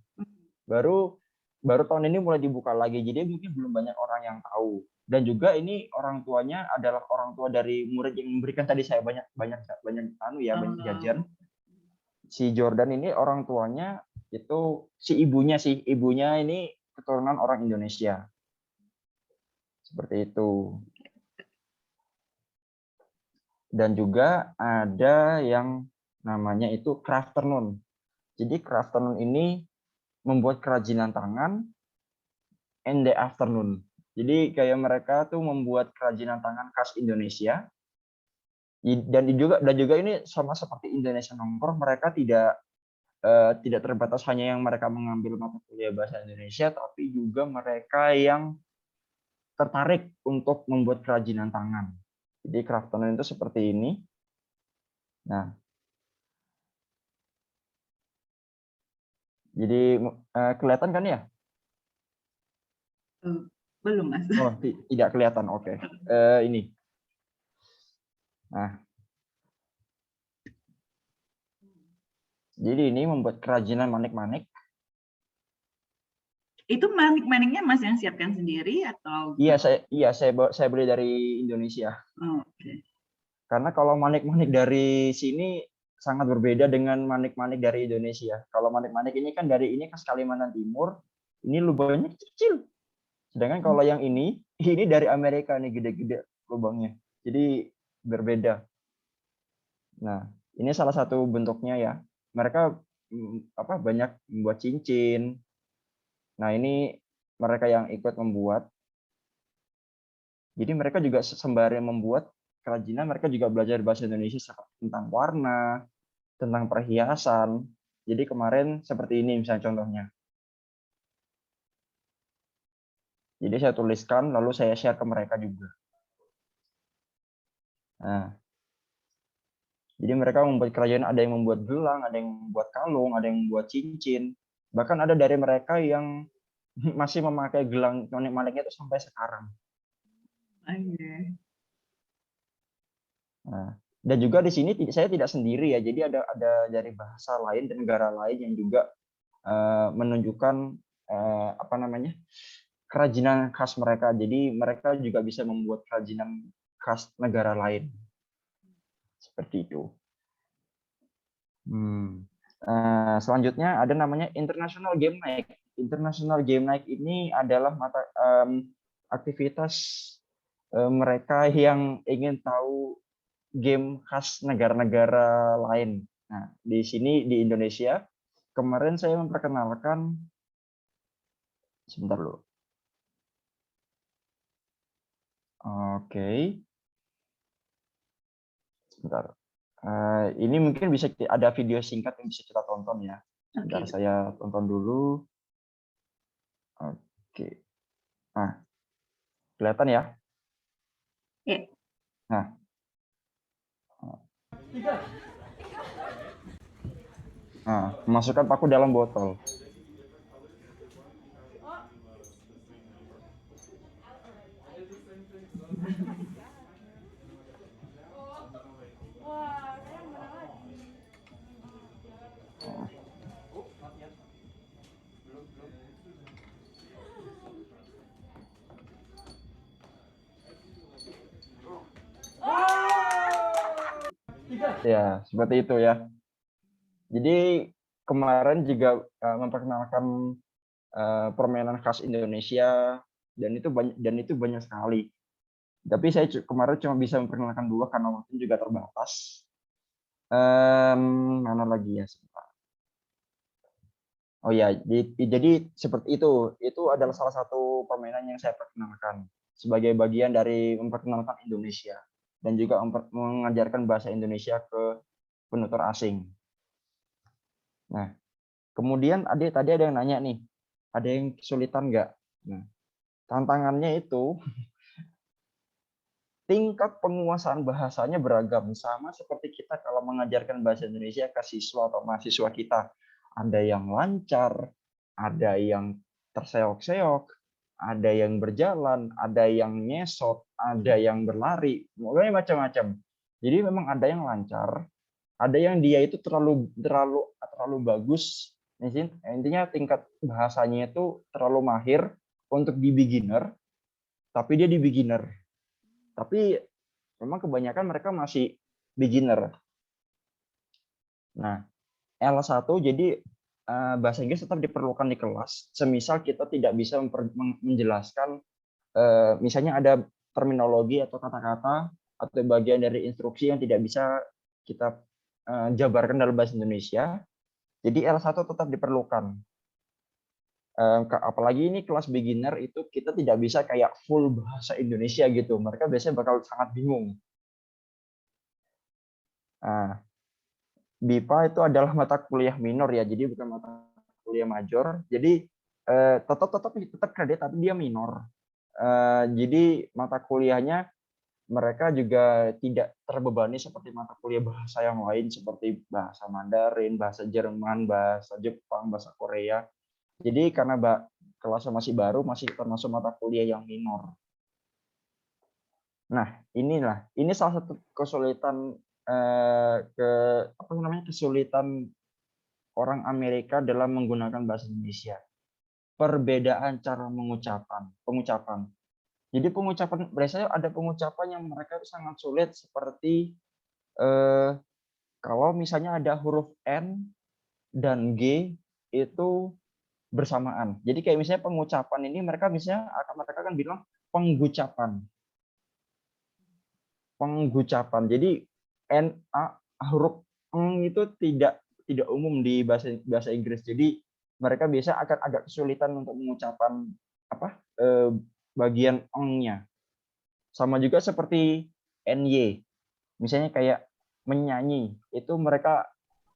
Baru tahun ini mulai dibuka lagi. Jadi mungkin belum banyak orang yang tahu. Dan juga ini orang tuanya adalah orang tua dari murid yang memberikan tadi saya banyak jajan. Si Jordan ini orang tuanya itu ibunya ini keturunan orang Indonesia. Seperti itu. Dan juga ada yang namanya itu Crafternoon. Jadi Crafternoon ini membuat kerajinan tangan in the afternoon. Jadi kayak mereka tuh membuat kerajinan tangan khas Indonesia. Dan juga ini sama seperti Indonesia Nongkrong, mereka tidak terbatas hanya yang mereka mengambil mata kuliah bahasa Indonesia, tapi juga mereka yang tertarik untuk membuat kerajinan tangan. Jadi Crafternoon itu seperti ini. Nah, jadi kelihatan kan ya? Belum, Mas. Oh, tidak kelihatan. Oke. Ini. Nah. Jadi ini membuat kerajinan manik-manik. Itu manik-maniknya Mas yang siapkan sendiri atau? Iya, saya beli dari Indonesia. Oke. Karena kalau manik-manik dari sini sangat berbeda dengan manik-manik dari Indonesia. Kalau manik-manik ini kan dari ini khas Kalimantan Timur, ini lubangnya kecil. Sedangkan kalau yang ini dari Amerika nih gede-gede lubangnya. Jadi berbeda. Nah, ini salah satu bentuknya ya. Mereka banyak membuat cincin. Nah, ini mereka yang ikut membuat. Jadi mereka juga sembari membuat kerajinan, mereka juga belajar bahasa Indonesia tentang warna, tentang perhiasan. Jadi kemarin seperti ini misalnya contohnya. Jadi saya tuliskan, lalu saya share ke mereka juga. Nah, jadi mereka membuat kerajinan, ada yang membuat gelang, ada yang membuat kalung, ada yang membuat cincin. Bahkan ada dari mereka yang masih memakai gelang manik-maniknya itu sampai sekarang. Nah, dan juga di sini saya tidak sendiri ya, jadi ada dari bahasa lain dan negara lain yang juga menunjukkan kerajinan khas mereka. Jadi mereka juga bisa membuat kerajinan khas negara lain. Seperti itu. Selanjutnya ada namanya International Game Night. International Game Night ini adalah aktivitas mereka yang ingin tahu game khas negara-negara lain. Nah, di sini di Indonesia, kemarin saya memperkenalkan, sebentar dulu. Oke. Sebentar. Ini mungkin bisa ada video singkat yang bisa kita tonton ya. Sebentar saya tonton dulu. Oke. Nah, kelihatan ya? Nah. Nah, masukkan paku dalam botol. Ya, seperti itu ya. Jadi kemarin juga memperkenalkan permainan khas Indonesia dan itu banyak sekali. Tapi saya kemarin cuma bisa memperkenalkan 2 karena waktu juga terbatas. Mana lagi ya? Oh ya, jadi seperti itu. Itu adalah salah satu permainan yang saya perkenalkan sebagai bagian dari memperkenalkan Indonesia dan juga mengajarkan bahasa Indonesia ke penutur asing. Nah, kemudian tadi ada yang nanya nih, ada yang kesulitan nggak? Nah, tantangannya itu tingkat penguasaan bahasanya beragam, sama seperti kita kalau mengajarkan bahasa Indonesia ke siswa atau mahasiswa kita. Ada yang lancar, ada yang terseok-seok, ada yang berjalan, ada yang nyesot, ada yang berlari, pokoknya macam-macam. Jadi memang ada yang lancar, ada yang dia itu terlalu bagus. Intinya tingkat bahasanya itu terlalu mahir untuk di beginner, tapi dia di beginner. Tapi memang kebanyakan mereka masih beginner. Nah, L1 jadi bahasa Inggris tetap diperlukan di kelas. Semisal kita tidak bisa menjelaskan, misalnya ada terminologi atau kata-kata atau bagian dari instruksi yang tidak bisa kita jabarkan dalam bahasa Indonesia. Jadi L1 tetap diperlukan. Apalagi ini kelas beginner itu kita tidak bisa kayak full bahasa Indonesia gitu. Mereka biasanya bakal sangat bingung. Nah, BIPA itu adalah mata kuliah minor ya, jadi bukan mata kuliah major. Jadi tetap kredit tapi dia minor. Jadi mata kuliahnya mereka juga tidak terbebani seperti mata kuliah bahasa yang lain seperti bahasa Mandarin, bahasa Jerman, bahasa Jepang, bahasa Korea. Jadi karena kelasnya masih baru, masih termasuk mata kuliah yang minor. Nah, ini salah satu kesulitan kesulitan orang Amerika dalam menggunakan bahasa Indonesia. Perbedaan cara pengucapan. Jadi biasanya ada pengucapan yang mereka sangat sulit seperti kalau misalnya ada huruf N dan G itu bersamaan. Jadi kayak misalnya pengucapan ini mereka akan bilang penggucapan. Penggucapan. Jadi huruf eng itu tidak umum di bahasa Inggris. Jadi mereka biasa akan agak kesulitan untuk mengucapkan bagian eng-nya. Sama juga seperti ny. Misalnya kayak menyanyi, itu mereka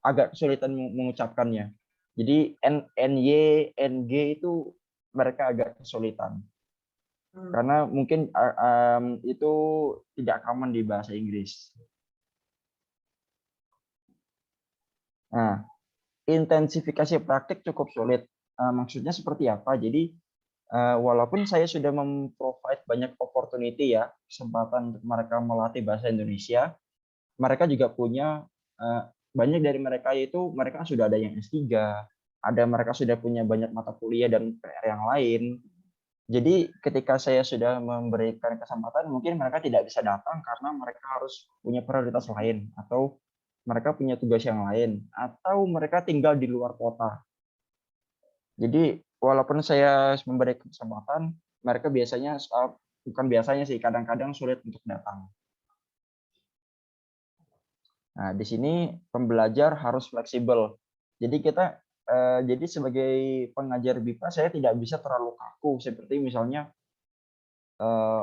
agak kesulitan mengucapkannya. Jadi ny, ng itu mereka agak kesulitan. Karena mungkin itu tidak common di bahasa Inggris. Nah, intensifikasi praktik cukup sulit. Maksudnya seperti apa? Jadi walaupun saya sudah memprovide banyak opportunity ya, kesempatan untuk mereka melatih bahasa Indonesia, mereka juga punya banyak dari mereka itu mereka sudah ada yang S3, ada mereka sudah punya banyak mata kuliah dan PR yang lain. Jadi ketika saya sudah memberikan kesempatan, mungkin mereka tidak bisa datang karena mereka harus punya prioritas lain, atau mereka punya tugas yang lain, atau mereka tinggal di luar kota. Jadi walaupun saya memberi kesempatan, mereka biasanya bukan biasanya sih, kadang-kadang sulit untuk datang. Nah, di sini pembelajar harus fleksibel. Jadi jadi sebagai pengajar BIPA saya tidak bisa terlalu kaku seperti misalnya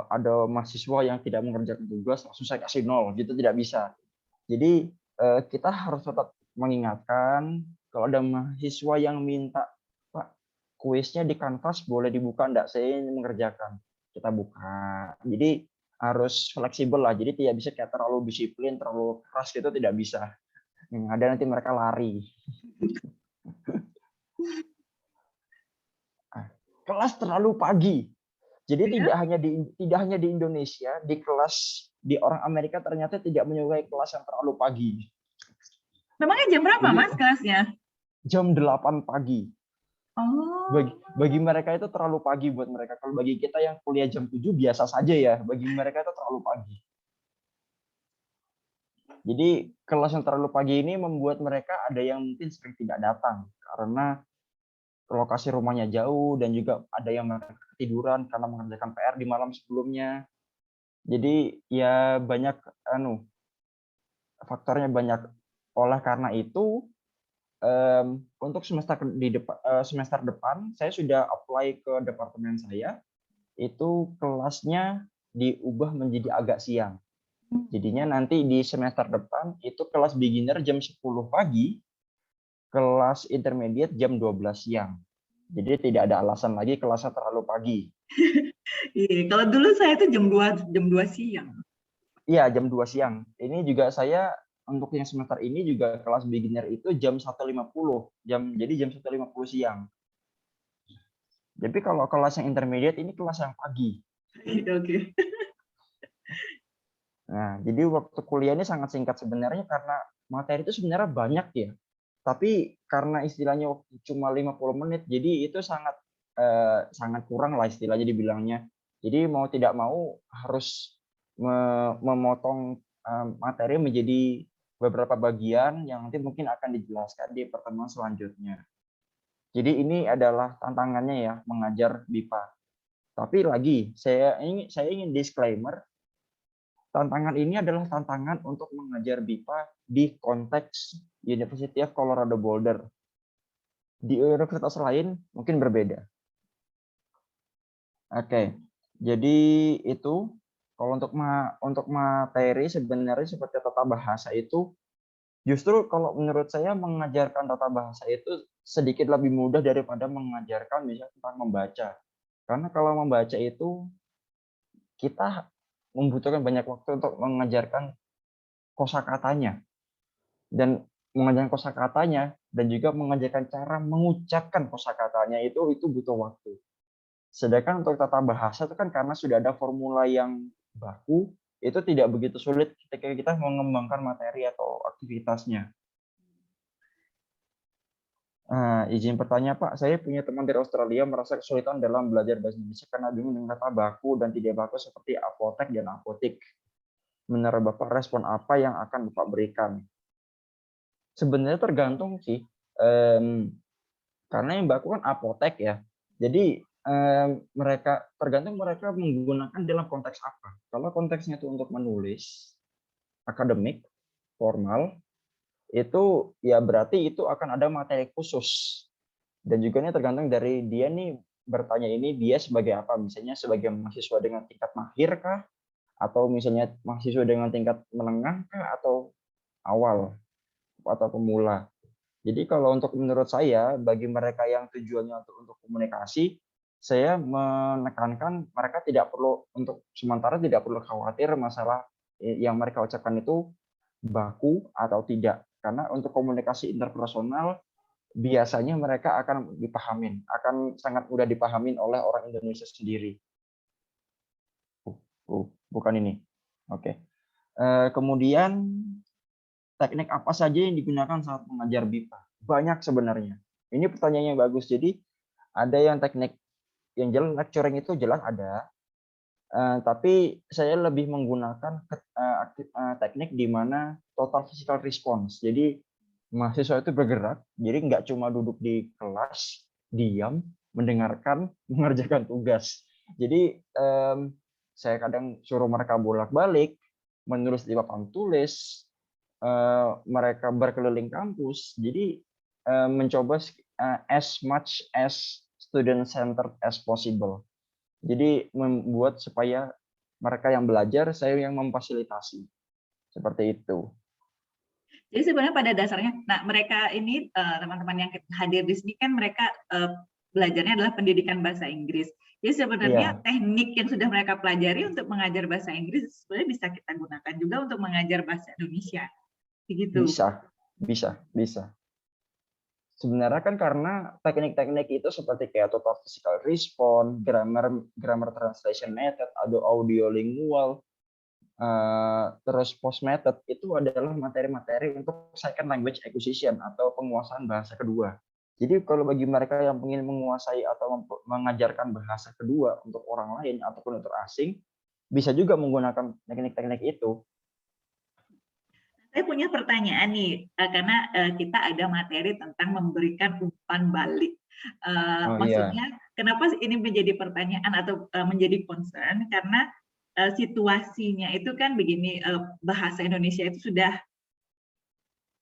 ada mahasiswa yang tidak mengerjakan tugas langsung saya kasih 0 gitu, tidak bisa. Jadi kita harus tetap mengingatkan kalau ada mahasiswa yang minta, Pak, kuisnya di kanvas boleh dibuka enggak, saya ingin mengerjakan. Kita buka. Jadi harus fleksibel lah. Jadi tidak bisa kayak terlalu disiplin, terlalu keras gitu, tidak bisa. Ada nanti mereka lari. Kelas terlalu pagi. Jadi tidak hanya di Indonesia, di kelas di orang Amerika ternyata tidak menyukai kelas yang terlalu pagi. Memangnya jam berapa, Mas, kelasnya? Jam 8 pagi. Oh. Bagi mereka itu terlalu pagi buat mereka. Kalau bagi kita yang kuliah jam 7 biasa saja ya, bagi mereka itu terlalu pagi. Jadi kelas yang terlalu pagi ini membuat mereka ada yang mungkin sering tidak datang karena lokasi rumahnya jauh, dan juga ada yang mereka ketiduran karena mengerjakan PR di malam sebelumnya. Jadi ya banyak faktornya banyak. Oleh karena itu untuk semester depan saya sudah apply ke departemen saya, itu kelasnya diubah menjadi agak siang. Jadinya nanti di semester depan itu kelas beginner jam 10 pagi, kelas intermediate jam 12 siang. Jadi tidak ada alasan lagi kelasnya terlalu pagi. Iya, kalau dulu saya itu jam 2 siang. Iya, jam 2 siang. Ini juga saya untuk yang semester ini juga kelas beginner itu jam 1.50. Jadi jam 1.50 siang. Jadi kalau kelas yang intermediate ini kelas yang pagi. Oke. Nah, jadi waktu kuliah ini sangat singkat sebenarnya karena materi itu sebenarnya banyak ya. Tapi karena istilahnya waktu cuma 50 menit, jadi itu sangat kurang lah istilahnya dibilangnya. Jadi mau tidak mau harus memotong materi menjadi beberapa bagian yang nanti mungkin akan dijelaskan di pertemuan selanjutnya. Jadi ini adalah tantangannya ya mengajar BIPA. Tapi lagi saya ingin disclaimer, tantangan ini adalah tantangan untuk mengajar BIPA di konteks University of Colorado Boulder. Di universitas lain mungkin berbeda. Oke, jadi itu kalau untuk materi sebenarnya seperti tata bahasa itu justru kalau menurut saya mengajarkan tata bahasa itu sedikit lebih mudah daripada mengajarkan misalnya tentang membaca. Karena kalau membaca itu kita membutuhkan banyak waktu untuk mengajarkan kosakatanya dan mengajarkan kosakatanya dan juga mengajarkan cara mengucapkan kosakatanya itu butuh waktu. Sedangkan untuk tata bahasa itu kan karena sudah ada formula yang baku, itu tidak begitu sulit ketika kita mengembangkan materi atau aktivitasnya. Izin bertanya Pak, saya punya teman dari Australia merasa kesulitan dalam belajar bahasa Indonesia karena bingung dengan kata baku dan tidak baku seperti apotek dan apotik. Menurut Bapak, respon apa yang akan Bapak berikan? Sebenarnya tergantung sih, karena yang baku kan apotek ya. Jadi mereka tergantung mereka menggunakan dalam konteks apa. Kalau konteksnya itu untuk menulis, akademik, formal, itu ya berarti itu akan ada materi khusus. Dan juga ini tergantung dari dia nih bertanya ini dia sebagai apa, misalnya sebagai mahasiswa dengan tingkat mahir kah, atau misalnya mahasiswa dengan tingkat menengah kah, atau awal atau pemula. Jadi kalau untuk menurut saya, bagi mereka yang tujuannya untuk komunikasi, saya menekankan mereka tidak perlu untuk sementara tidak perlu khawatir masalah yang mereka ucapkan itu baku atau tidak. Karena untuk komunikasi interpersonal biasanya mereka akan dipahamin, akan sangat mudah dipahamin oleh orang Indonesia sendiri. Bukan ini. Oke. Kemudian teknik apa saja yang digunakan saat mengajar BIPA? Banyak sebenarnya. Ini pertanyaannya bagus. Jadi ada yang teknik yang jelas lecturing itu jelas ada, tapi saya lebih menggunakan teknik di mana total physical response. Jadi mahasiswa itu bergerak, jadi nggak cuma duduk di kelas, diam, mendengarkan, mengerjakan tugas. Jadi saya kadang suruh mereka bolak-balik, menulis di papan tulis, mereka berkeliling kampus. Jadi mencoba as much as student centered as possible. Jadi membuat supaya mereka yang belajar, saya yang memfasilitasi. Seperti itu. Jadi sebenarnya pada dasarnya, nah mereka ini teman-teman yang hadir di sini kan mereka belajarnya adalah pendidikan bahasa Inggris. Jadi sebenarnya teknik yang sudah mereka pelajari untuk mengajar bahasa Inggris sebenarnya bisa kita gunakan juga untuk mengajar bahasa Indonesia. Begitu. Bisa. Sebenarnya kan karena teknik-teknik itu seperti kayak total physical response, grammar translation method, ada audiolingual, terus post method itu adalah materi-materi untuk second language acquisition atau penguasaan bahasa kedua. Jadi kalau bagi mereka yang ingin menguasai atau mengajarkan bahasa kedua untuk orang lain ataupun untuk asing, bisa juga menggunakan teknik-teknik itu. Saya punya pertanyaan nih, karena kita ada materi tentang memberikan umpan balik. Maksudnya, kenapa ini menjadi pertanyaan atau menjadi concern? Karena situasinya itu kan begini, bahasa Indonesia itu sudah,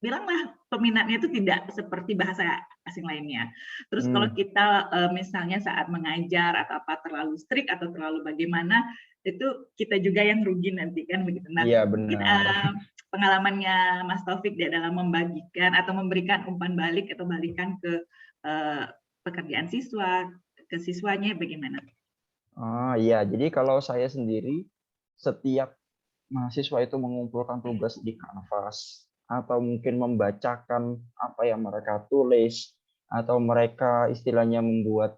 bilanglah peminatnya itu tidak seperti bahasa asing lainnya. Terus kalau kita misalnya saat mengajar atau apa terlalu strict atau terlalu bagaimana, itu kita juga yang rugi nanti kan begitu. Nah, mungkin pengalamannya Mas Taufik dalam membagikan atau memberikan umpan balik atau balikan ke pekerjaan siswa, ke siswanya bagaimana? Oh iya, jadi kalau saya sendiri, setiap mahasiswa itu mengumpulkan tugas di kanvas, atau mungkin membacakan apa yang mereka tulis, atau mereka istilahnya membuat,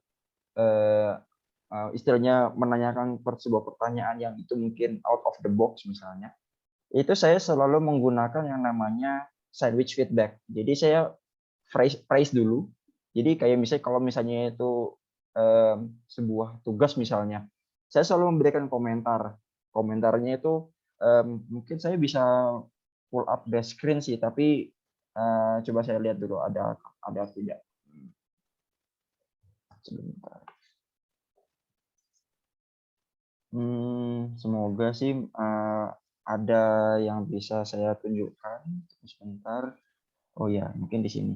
istilahnya menanyakan sebuah pertanyaan yang itu mungkin out of the box misalnya, itu saya selalu menggunakan yang namanya sandwich feedback. Jadi saya praise dulu. Jadi kayak misalnya kalau misalnya itu sebuah tugas misalnya, saya selalu memberikan komentar. Komentarnya itu mungkin saya bisa pull up the screen sih, tapi coba saya lihat dulu ada tidak. Sebentar. Semoga sih ada yang bisa saya tunjukkan. Sebentar. Oh ya, mungkin di sini.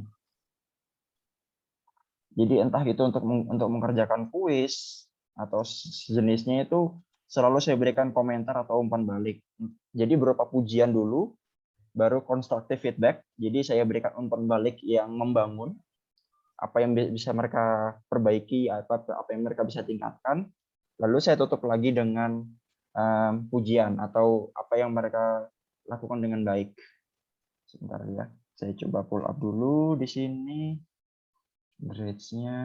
Jadi entah itu untuk mengerjakan kuis atau sejenisnya itu selalu saya berikan komentar atau umpan balik. Jadi berupa pujian dulu, baru constructive feedback. Jadi saya berikan umpan balik yang membangun, apa yang bisa mereka perbaiki, apa yang mereka bisa tingkatkan. Lalu saya tutup lagi dengan pujian atau apa yang mereka lakukan dengan baik. Sebentar ya, saya coba pull up dulu di sini. Grades-nya.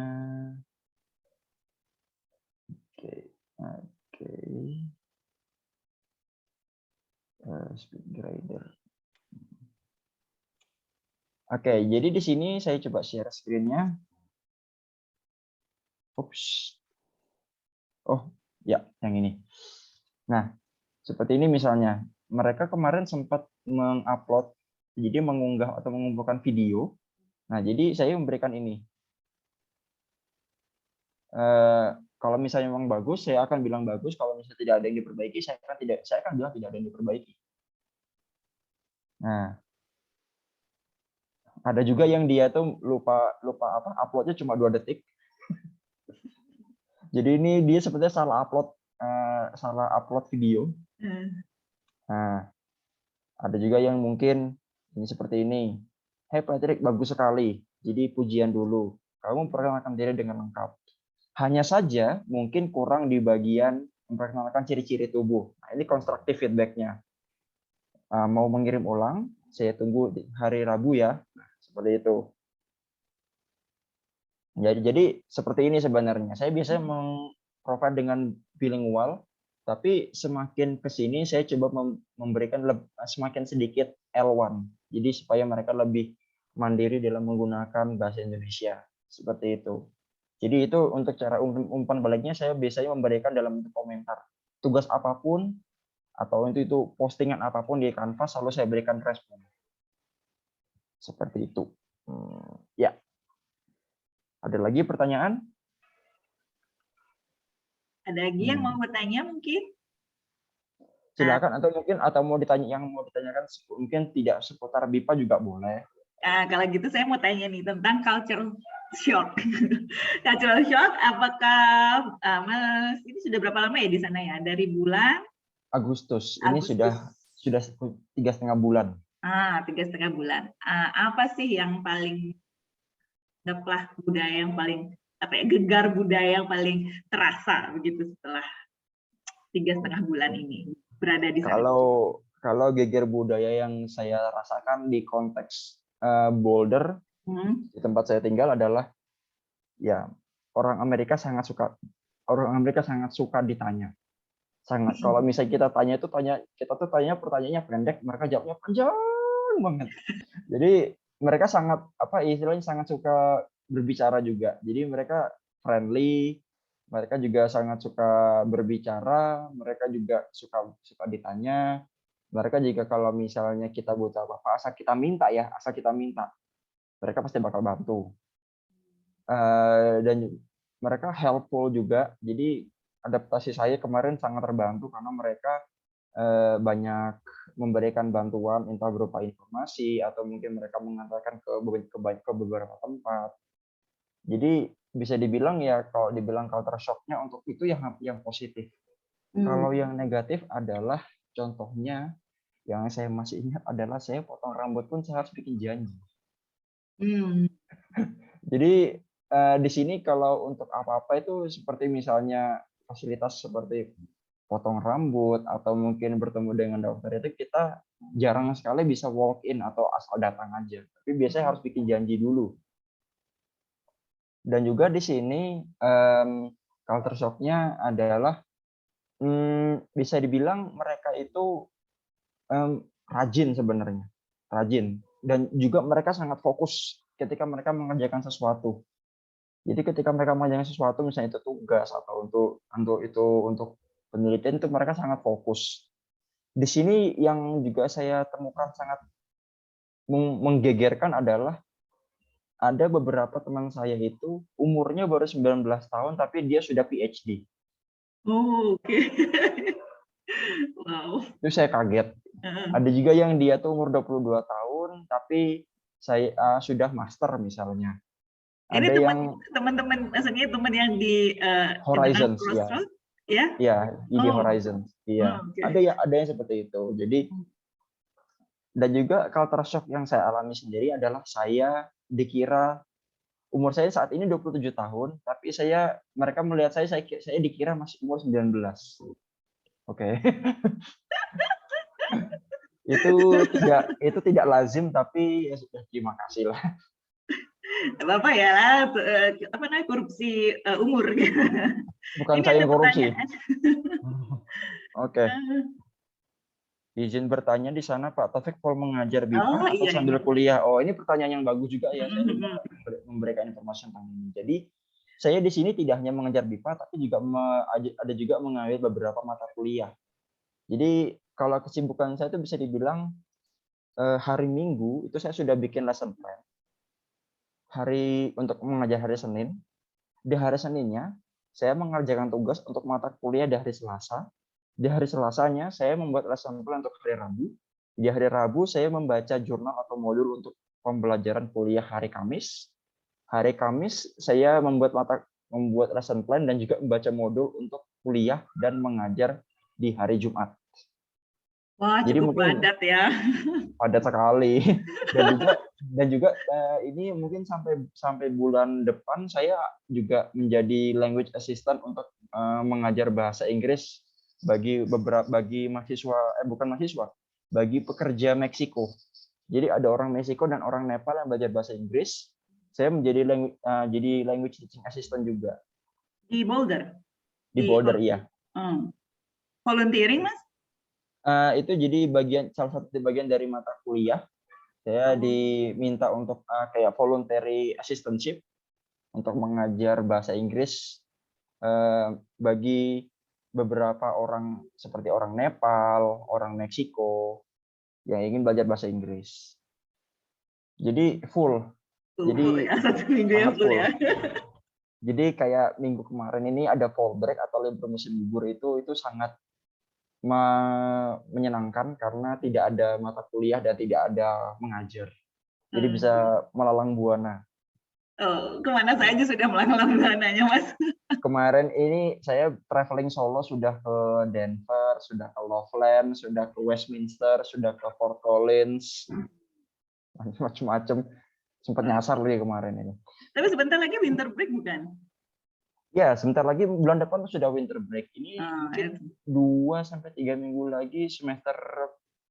Oke. Speed grader. Oke, jadi di sini saya coba share screen-nya. Ups. Oh, ya, yang ini. Nah, seperti ini misalnya. Mereka kemarin sempat mengupload jadi mengunggah atau mengumpulkan video. Nah, jadi saya memberikan ini. Kalau misalnya memang bagus, saya akan bilang bagus. Kalau misalnya tidak ada yang diperbaiki, saya akan bilang tidak ada yang diperbaiki. Nah, ada juga yang dia tuh lupa uploadnya cuma 2 detik. Jadi ini dia sepertinya salah upload video. Nah, ada juga yang mungkin ini seperti ini. Hey Patrick, bagus sekali. Jadi pujian dulu. Kamu memperkenalkan diri dengan lengkap. Hanya saja mungkin kurang di bagian memperkenalkan ciri-ciri tubuh. Nah, ini konstruktif feedback-nya. Mau mengirim ulang, saya tunggu di hari Rabu ya. Nah, seperti itu. Jadi seperti ini sebenarnya. Saya biasanya meng-provide dengan bilingual, tapi semakin ke sini saya coba memberikan semakin sedikit L1. Jadi supaya mereka lebih mandiri dalam menggunakan bahasa Indonesia. Seperti itu. Jadi itu untuk cara umpan baliknya saya biasanya memberikan dalam bentuk komentar. Tugas apapun atau itu postingan apapun di Canva selalu saya berikan respon. Seperti itu. Ya. Ada lagi pertanyaan? Ada lagi yang mau bertanya mungkin? Silakan, atau mau ditanyakan mungkin tidak seputar BIPA juga boleh. Kalau gitu saya mau tanya nih tentang culture shock. Cultural shock, apakah Mas ini sudah berapa lama ya di sana ya? Dari bulan Agustus. Ini sudah 3,5 bulan. 3,5 bulan. Apa sih yang paling daplah budaya yang paling gegar budaya yang paling terasa begitu setelah 3,5 bulan ini berada di sana? Kalau geger budaya yang saya rasakan di konteks Boulder di tempat saya tinggal adalah ya orang Amerika sangat suka ditanya. Sangat. Kalau misalnya kita tanya pertanyaannya pendek, mereka jawabnya panjang banget. Jadi mereka sangat istilahnya sangat suka berbicara juga. Jadi mereka friendly, mereka juga sangat suka berbicara, mereka juga suka ditanya. Mereka juga kalau misalnya kita butuh apa-apa, asal kita minta, mereka pasti bakal bantu. Dan mereka helpful juga. Jadi adaptasi saya kemarin sangat terbantu karena mereka banyak memberikan bantuan entah berupa informasi atau mungkin mereka mengantarkan ke beberapa tempat. Jadi bisa dibilang ya kalau dibilang culture shock-nya untuk itu yang positif. Kalau yang negatif adalah contohnya yang saya masih ingat adalah saya potong rambut pun saya harus bikin janji. Jadi di sini kalau untuk apa-apa itu seperti misalnya fasilitas seperti potong rambut atau mungkin bertemu dengan dokter itu kita jarang sekali bisa walk in atau asal datang aja. Tapi biasanya harus bikin janji dulu. Dan juga di sini culture shock-nya adalah bisa dibilang mereka itu rajin sebenarnya. Rajin. Dan juga mereka sangat fokus ketika mereka mengerjakan sesuatu. Jadi ketika mereka mengerjakan sesuatu, misalnya itu tugas atau untuk penelitian itu mereka sangat fokus. Di sini yang juga saya temukan sangat menggegerkan adalah ada beberapa teman saya itu umurnya baru 19 tahun tapi dia sudah PhD. Oke. Wow. Itu saya kaget. Ada juga yang dia tuh umur 22 tahun tapi saya sudah master misalnya. Ini Ada yang teman-teman, maksudnya teman yang di Horizons ya. Iya, di Horizons. Iya. Ada yang seperti itu. Jadi dan juga culture shock yang saya alami sendiri adalah saya dikira umur saya saat ini 27 tahun, tapi mereka melihat saya dikira masih umur 19. Oke. Itu tidak lazim tapi ya sudah terima kasih lah. Bapak ya korupsi umur. Bukan saya yang korupsi. Oke. Izin bertanya di sana Pak Taufik mau mengajar BIPA atau sambil kuliah? Oh, ini pertanyaan yang bagus juga ya. Saya juga memberikan informasi tentang ini. Jadi saya di sini tidak hanya mengajar BIPA tapi juga ada juga mengambil beberapa mata kuliah. Jadi kalau kesibukan saya itu bisa dibilang hari Minggu itu saya sudah bikin lesson plan. Untuk mengajar hari Senin. Di hari Seninnya saya mengerjakan tugas untuk mata kuliah di hari Selasa. Di hari Selasanya saya membuat lesson plan untuk hari Rabu. Di hari Rabu saya membaca jurnal atau modul untuk pembelajaran kuliah hari Kamis. Hari Kamis saya membuat lesson plan dan juga membaca modul untuk kuliah dan mengajar di hari Jumat. Wah, Jadi cukup mungkin padat ya. padat sekali. Dan juga ini mungkin sampai bulan depan saya juga menjadi language assistant untuk mengajar bahasa Inggris bagi bagi pekerja Meksiko. Jadi ada orang Meksiko dan orang Nepal yang belajar bahasa Inggris. Saya menjadi language teaching assistant juga Di Boulder? di Boulder, iya. Volunteering, Mas? Itu jadi salah satu bagian dari mata kuliah. Saya diminta untuk kayak voluntary assistantship untuk mengajar bahasa Inggris bagi beberapa orang seperti orang Nepal, orang Meksiko yang ingin belajar bahasa Inggris. Jadi full. Jadi ya, 1 minggu ya full ya. Jadi kayak minggu kemarin ini ada fall break atau libur musim libur itu sangat menyenangkan karena tidak ada mata kuliah dan tidak ada mengajar. Jadi bisa melalang buana. Kemana saja sudah melalang buananya, Mas? Kemarin ini saya traveling solo sudah ke Denver, sudah ke Loveland, sudah ke Westminster, sudah ke Fort Collins, macam-macam. Sempat nyasar lagi kemarin ini. Tapi sebentar lagi winter break bukan? Ya, sebentar lagi bulan depan sudah winter break. Ini mungkin 2-3 minggu lagi semester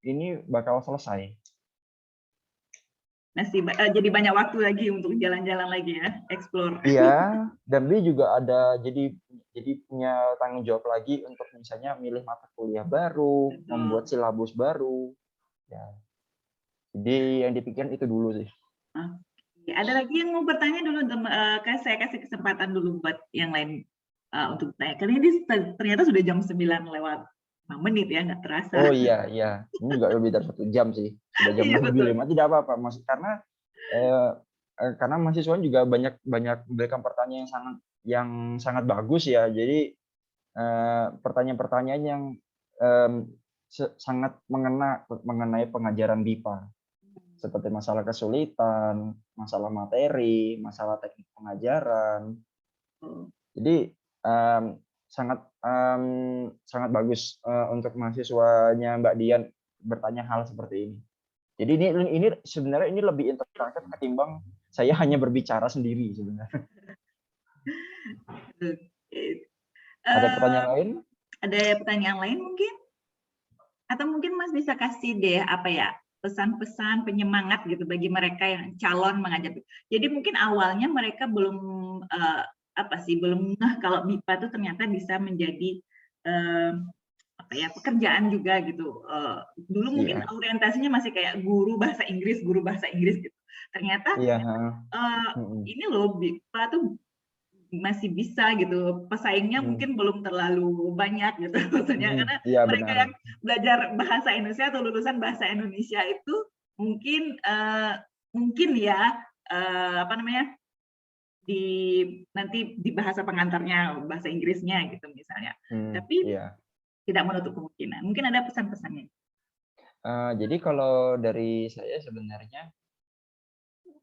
ini bakal selesai. Jadi banyak waktu lagi untuk jalan-jalan lagi ya, explore. Iya, dan dia juga ada jadi punya tanggung jawab lagi untuk misalnya milih mata kuliah baru, membuat silabus baru. Ya. Jadi yang dipikirkan itu dulu sih. Ada lagi yang mau bertanya dulu, saya kasih kesempatan dulu buat yang lain untuk tanya. Karena ini ternyata sudah jam 9 lewat 5 menit ya, nggak terasa. Oh iya. Ini juga lebih dari 1 jam sih. Sudah jam 5, tidak apa-apa. Karena mahasiswa juga banyak memberikan pertanyaan yang sangat bagus ya. Jadi pertanyaan-pertanyaan yang sangat mengenai pengajaran BIPA. Seperti masalah kesulitan, masalah materi, masalah teknik pengajaran. Jadi sangat bagus untuk mahasiswanya Mbak Dian bertanya hal seperti ini. Jadi ini sebenarnya ini lebih interaktif ketimbang saya hanya berbicara sendiri sebenarnya. Ada pertanyaan lain? Ada pertanyaan lain mungkin? Atau mungkin Mas bisa kasih deh pesan-pesan penyemangat gitu bagi mereka yang calon mengajar. Jadi mungkin awalnya mereka belum belum ngeh kalau BIPA itu ternyata bisa menjadi pekerjaan juga gitu. Dulu mungkin orientasinya masih kayak guru bahasa Inggris gitu. Ternyata ini loh BIPA tuh masih bisa gitu, pesaingnya mungkin belum terlalu banyak gitu maksudnya, karena mereka yang belajar bahasa Indonesia atau lulusan bahasa Indonesia itu mungkin nanti di bahasa pengantarnya bahasa Inggrisnya gitu misalnya, tapi tidak menutup kemungkinan. Mungkin ada pesan-pesannya. Jadi kalau dari saya sebenarnya,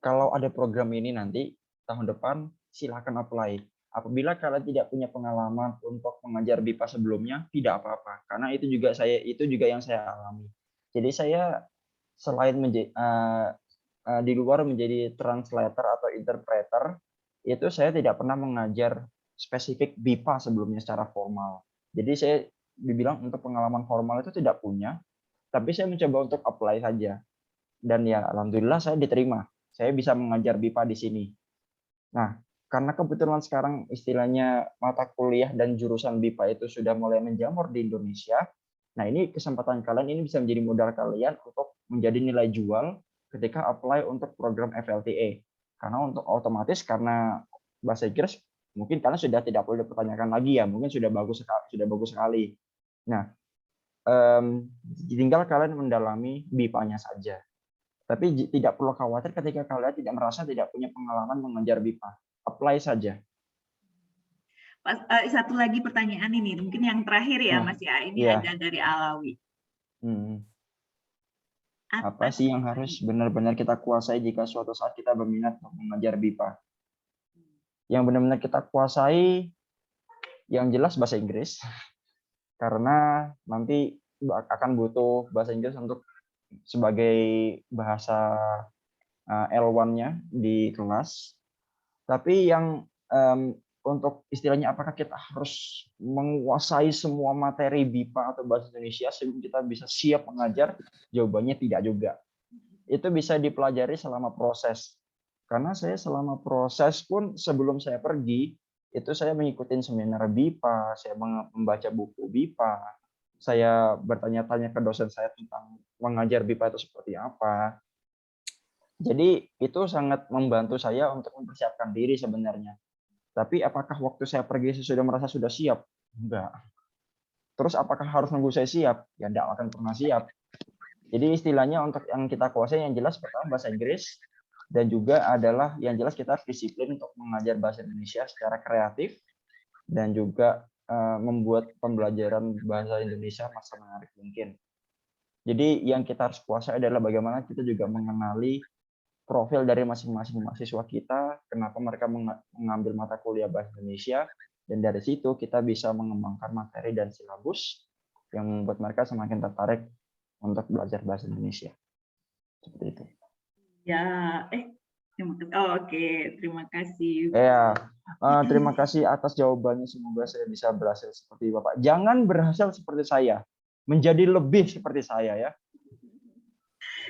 kalau ada program ini nanti tahun depan, silakan apply. Apabila kalian tidak punya pengalaman untuk mengajar BIPA sebelumnya, tidak apa-apa, karena itu juga yang saya alami. Jadi saya selain di luar menjadi translator atau interpreter, itu saya tidak pernah mengajar spesifik BIPA sebelumnya secara formal. Jadi saya dibilang untuk pengalaman formal itu tidak punya, tapi saya mencoba untuk apply saja. Dan ya alhamdulillah saya diterima. Saya bisa mengajar BIPA di sini. Nah, karena kebetulan sekarang istilahnya mata kuliah dan jurusan BIPA itu sudah mulai menjamur di Indonesia. Nah, ini kesempatan kalian, ini bisa menjadi modal kalian untuk menjadi nilai jual ketika apply untuk program FLTA. Karena untuk otomatis karena bahasa Inggris mungkin kalian sudah tidak perlu dipertanyakan lagi ya, mungkin sudah bagus sekali. Nah, tinggal kalian mendalami BIPA-nya saja. Tapi tidak perlu khawatir ketika kalian tidak merasa tidak punya pengalaman mengajar BIPA. Apply saja. Satu lagi pertanyaan ini, mungkin yang terakhir ya, Mas ya. Ini iya. ada dari Alawi. Apa sih yang harus benar-benar kita kuasai jika suatu saat kita berminat untuk mengajar BIPA? Yang benar-benar kita kuasai, yang jelas bahasa Inggris. Karena nanti akan butuh bahasa Inggris untuk sebagai bahasa L1-nya di kelas. Tapi yang untuk istilahnya apakah kita harus menguasai semua materi BIPA atau bahasa Indonesia sebelum kita bisa siap mengajar? Jawabannya tidak juga. Itu bisa dipelajari selama proses. Karena saya selama proses pun sebelum saya pergi, itu saya mengikuti seminar BIPA, saya membaca buku BIPA, saya bertanya-tanya ke dosen saya tentang mengajar BIPA itu seperti apa. Jadi itu sangat membantu saya untuk mempersiapkan diri sebenarnya. Tapi apakah waktu saya pergi saya sudah merasa sudah siap? Enggak. Terus apakah harus nunggu saya siap? Ya enggak akan pernah siap. Jadi istilahnya untuk yang kita kuasai yang jelas pertama bahasa Inggris, dan juga adalah yang jelas kita harus disiplin untuk mengajar bahasa Indonesia secara kreatif dan juga membuat pembelajaran bahasa Indonesia semenarik mungkin. Jadi yang kita harus kuasai adalah bagaimana kita juga mengenali profil dari masing-masing mahasiswa kita, kenapa mereka mengambil mata kuliah bahasa Indonesia, dan dari situ kita bisa mengembangkan materi dan silabus yang membuat mereka semakin tertarik untuk belajar bahasa Indonesia. Seperti itu. Ya, oke, terima kasih. Ya, terima kasih atas jawabannya. Semoga saya bisa berhasil seperti Bapak. Jangan berhasil seperti saya, menjadi lebih seperti saya ya.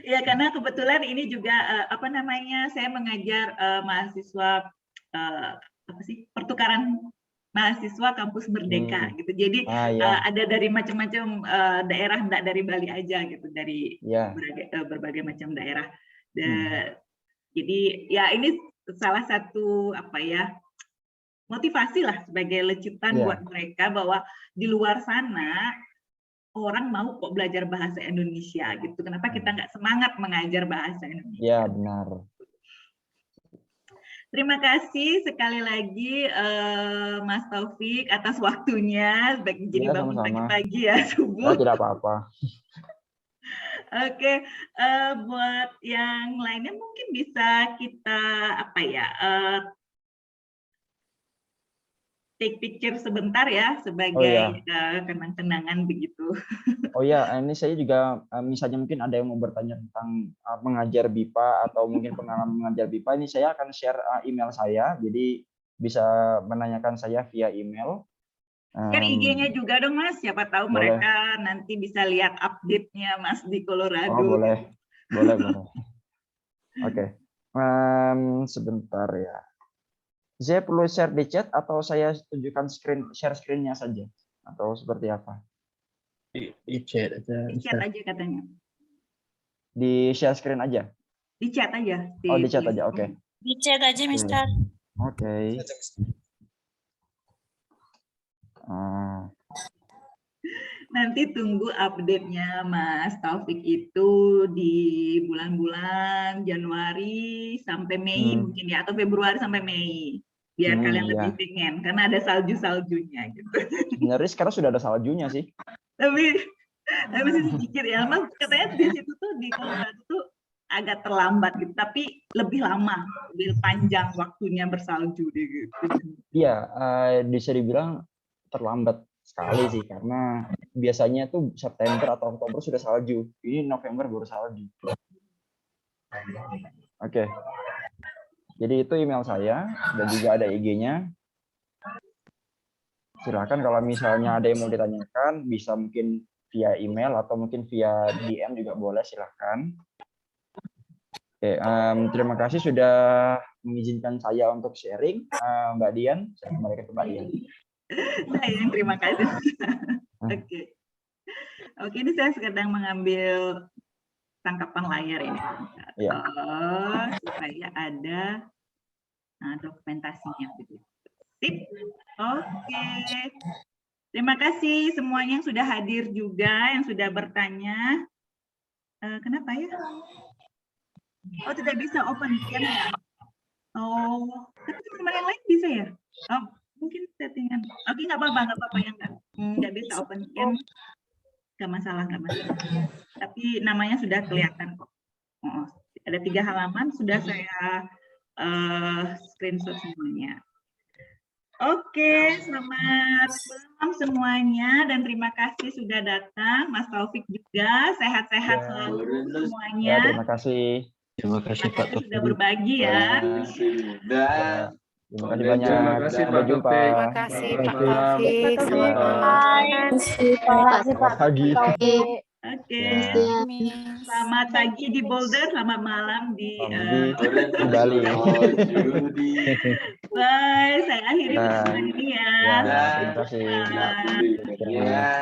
Ya, karena kebetulan ini juga saya mengajar mahasiswa pertukaran mahasiswa kampus Merdeka gitu. Jadi ada dari macam-macam daerah, enggak dari Bali aja gitu, dari berbagai macam daerah. Jadi ya ini salah satu motivasi lah sebagai lecutan buat mereka bahwa di luar sana orang mau kok belajar bahasa Indonesia gitu. Kenapa kita nggak semangat mengajar bahasa Indonesia? Ya, benar. Terima kasih sekali lagi Mas Taufik atas waktunya. Jadi bangun pagi-pagi ya, subuh. Tidak apa-apa. Oke, buat yang lainnya mungkin bisa kita take picture sebentar ya sebagai kenang-kenangan begitu. Oh ya, ini saya juga misalnya mungkin ada yang mau bertanya tentang mengajar BIPA atau mungkin pengalaman mengajar BIPA, ini saya akan share email saya, jadi bisa menanyakan saya via email. Share IG-nya juga dong Mas, siapa tahu boleh. Mereka nanti bisa lihat update-nya Mas di Colorado. Oh boleh, boleh. Oke, sebentar ya. Saya perlu share di chat atau saya tunjukkan share screen-nya saja? Atau seperti apa? Di chat aja. Di chat aja katanya. Di share screen aja? Di chat aja. Oh, di chat aja, oke. Di chat aja, Mister. Oke. Nanti tunggu update-nya Mas Taufik itu di bulan-bulan Januari sampai Mei mungkin ya, atau Februari sampai Mei. Biar kalian lebih pengen, karena ada salju-saljunya gitu. Sebenarnya sekarang sudah ada saljunya sih. Tapi masih sedikit ya, Mas. Katanya di situ tuh di Colorado tuh agak terlambat gitu, tapi lebih lama, lebih panjang waktunya bersalju gitu. Iya, bisa dibilang terlambat sekali sih, karena biasanya tuh September atau Oktober sudah salju. Ini November baru salju. Oke. Jadi itu email saya dan juga ada IG-nya. Silakan kalau misalnya ada yang mau ditanyakan, bisa mungkin via email atau mungkin via DM juga boleh, silakan. Oke, terima kasih sudah mengizinkan saya untuk sharing, Mbak Dian. Saya kembali ke Mbak Dian. Saya terima kasih. Oke, ini saya sedang mengambil tangkapan layar ini. Supaya ada dokumentasinya. Sip. Oke. Terima kasih semuanya yang sudah hadir juga, yang sudah bertanya. Kenapa ya? Oh, tidak bisa open cam ya? Oh, tapi teman-teman yang lain bisa ya? Oh, mungkin settingan. Oke, nggak apa-apa yang nggak bisa open cam. Nggak masalah. Tapi namanya sudah kelihatan kok. Oh, ada 3 halaman, sudah saya screenshot semuanya. Oke, selamat malam semuanya dan terima kasih sudah datang, Mas Taufik juga, sehat-sehat selalu Ya, semuanya. terima kasih. Terima kasih Pak Sudah Taufik. berbagi ya. Ya, terima kasih banyak. Terima kasih Sampai Pak jumpa. Taufik. Terima kasih Pak Selamat malam. Taufik. Selamat malam. Selamat pagi. Oke, Ya, selamat pagi di Boulder, selamat malam di di Bali. Bye, saya akhiri Ya. pertemuan ini ya. Ya, terima kasih. Bye. Ya.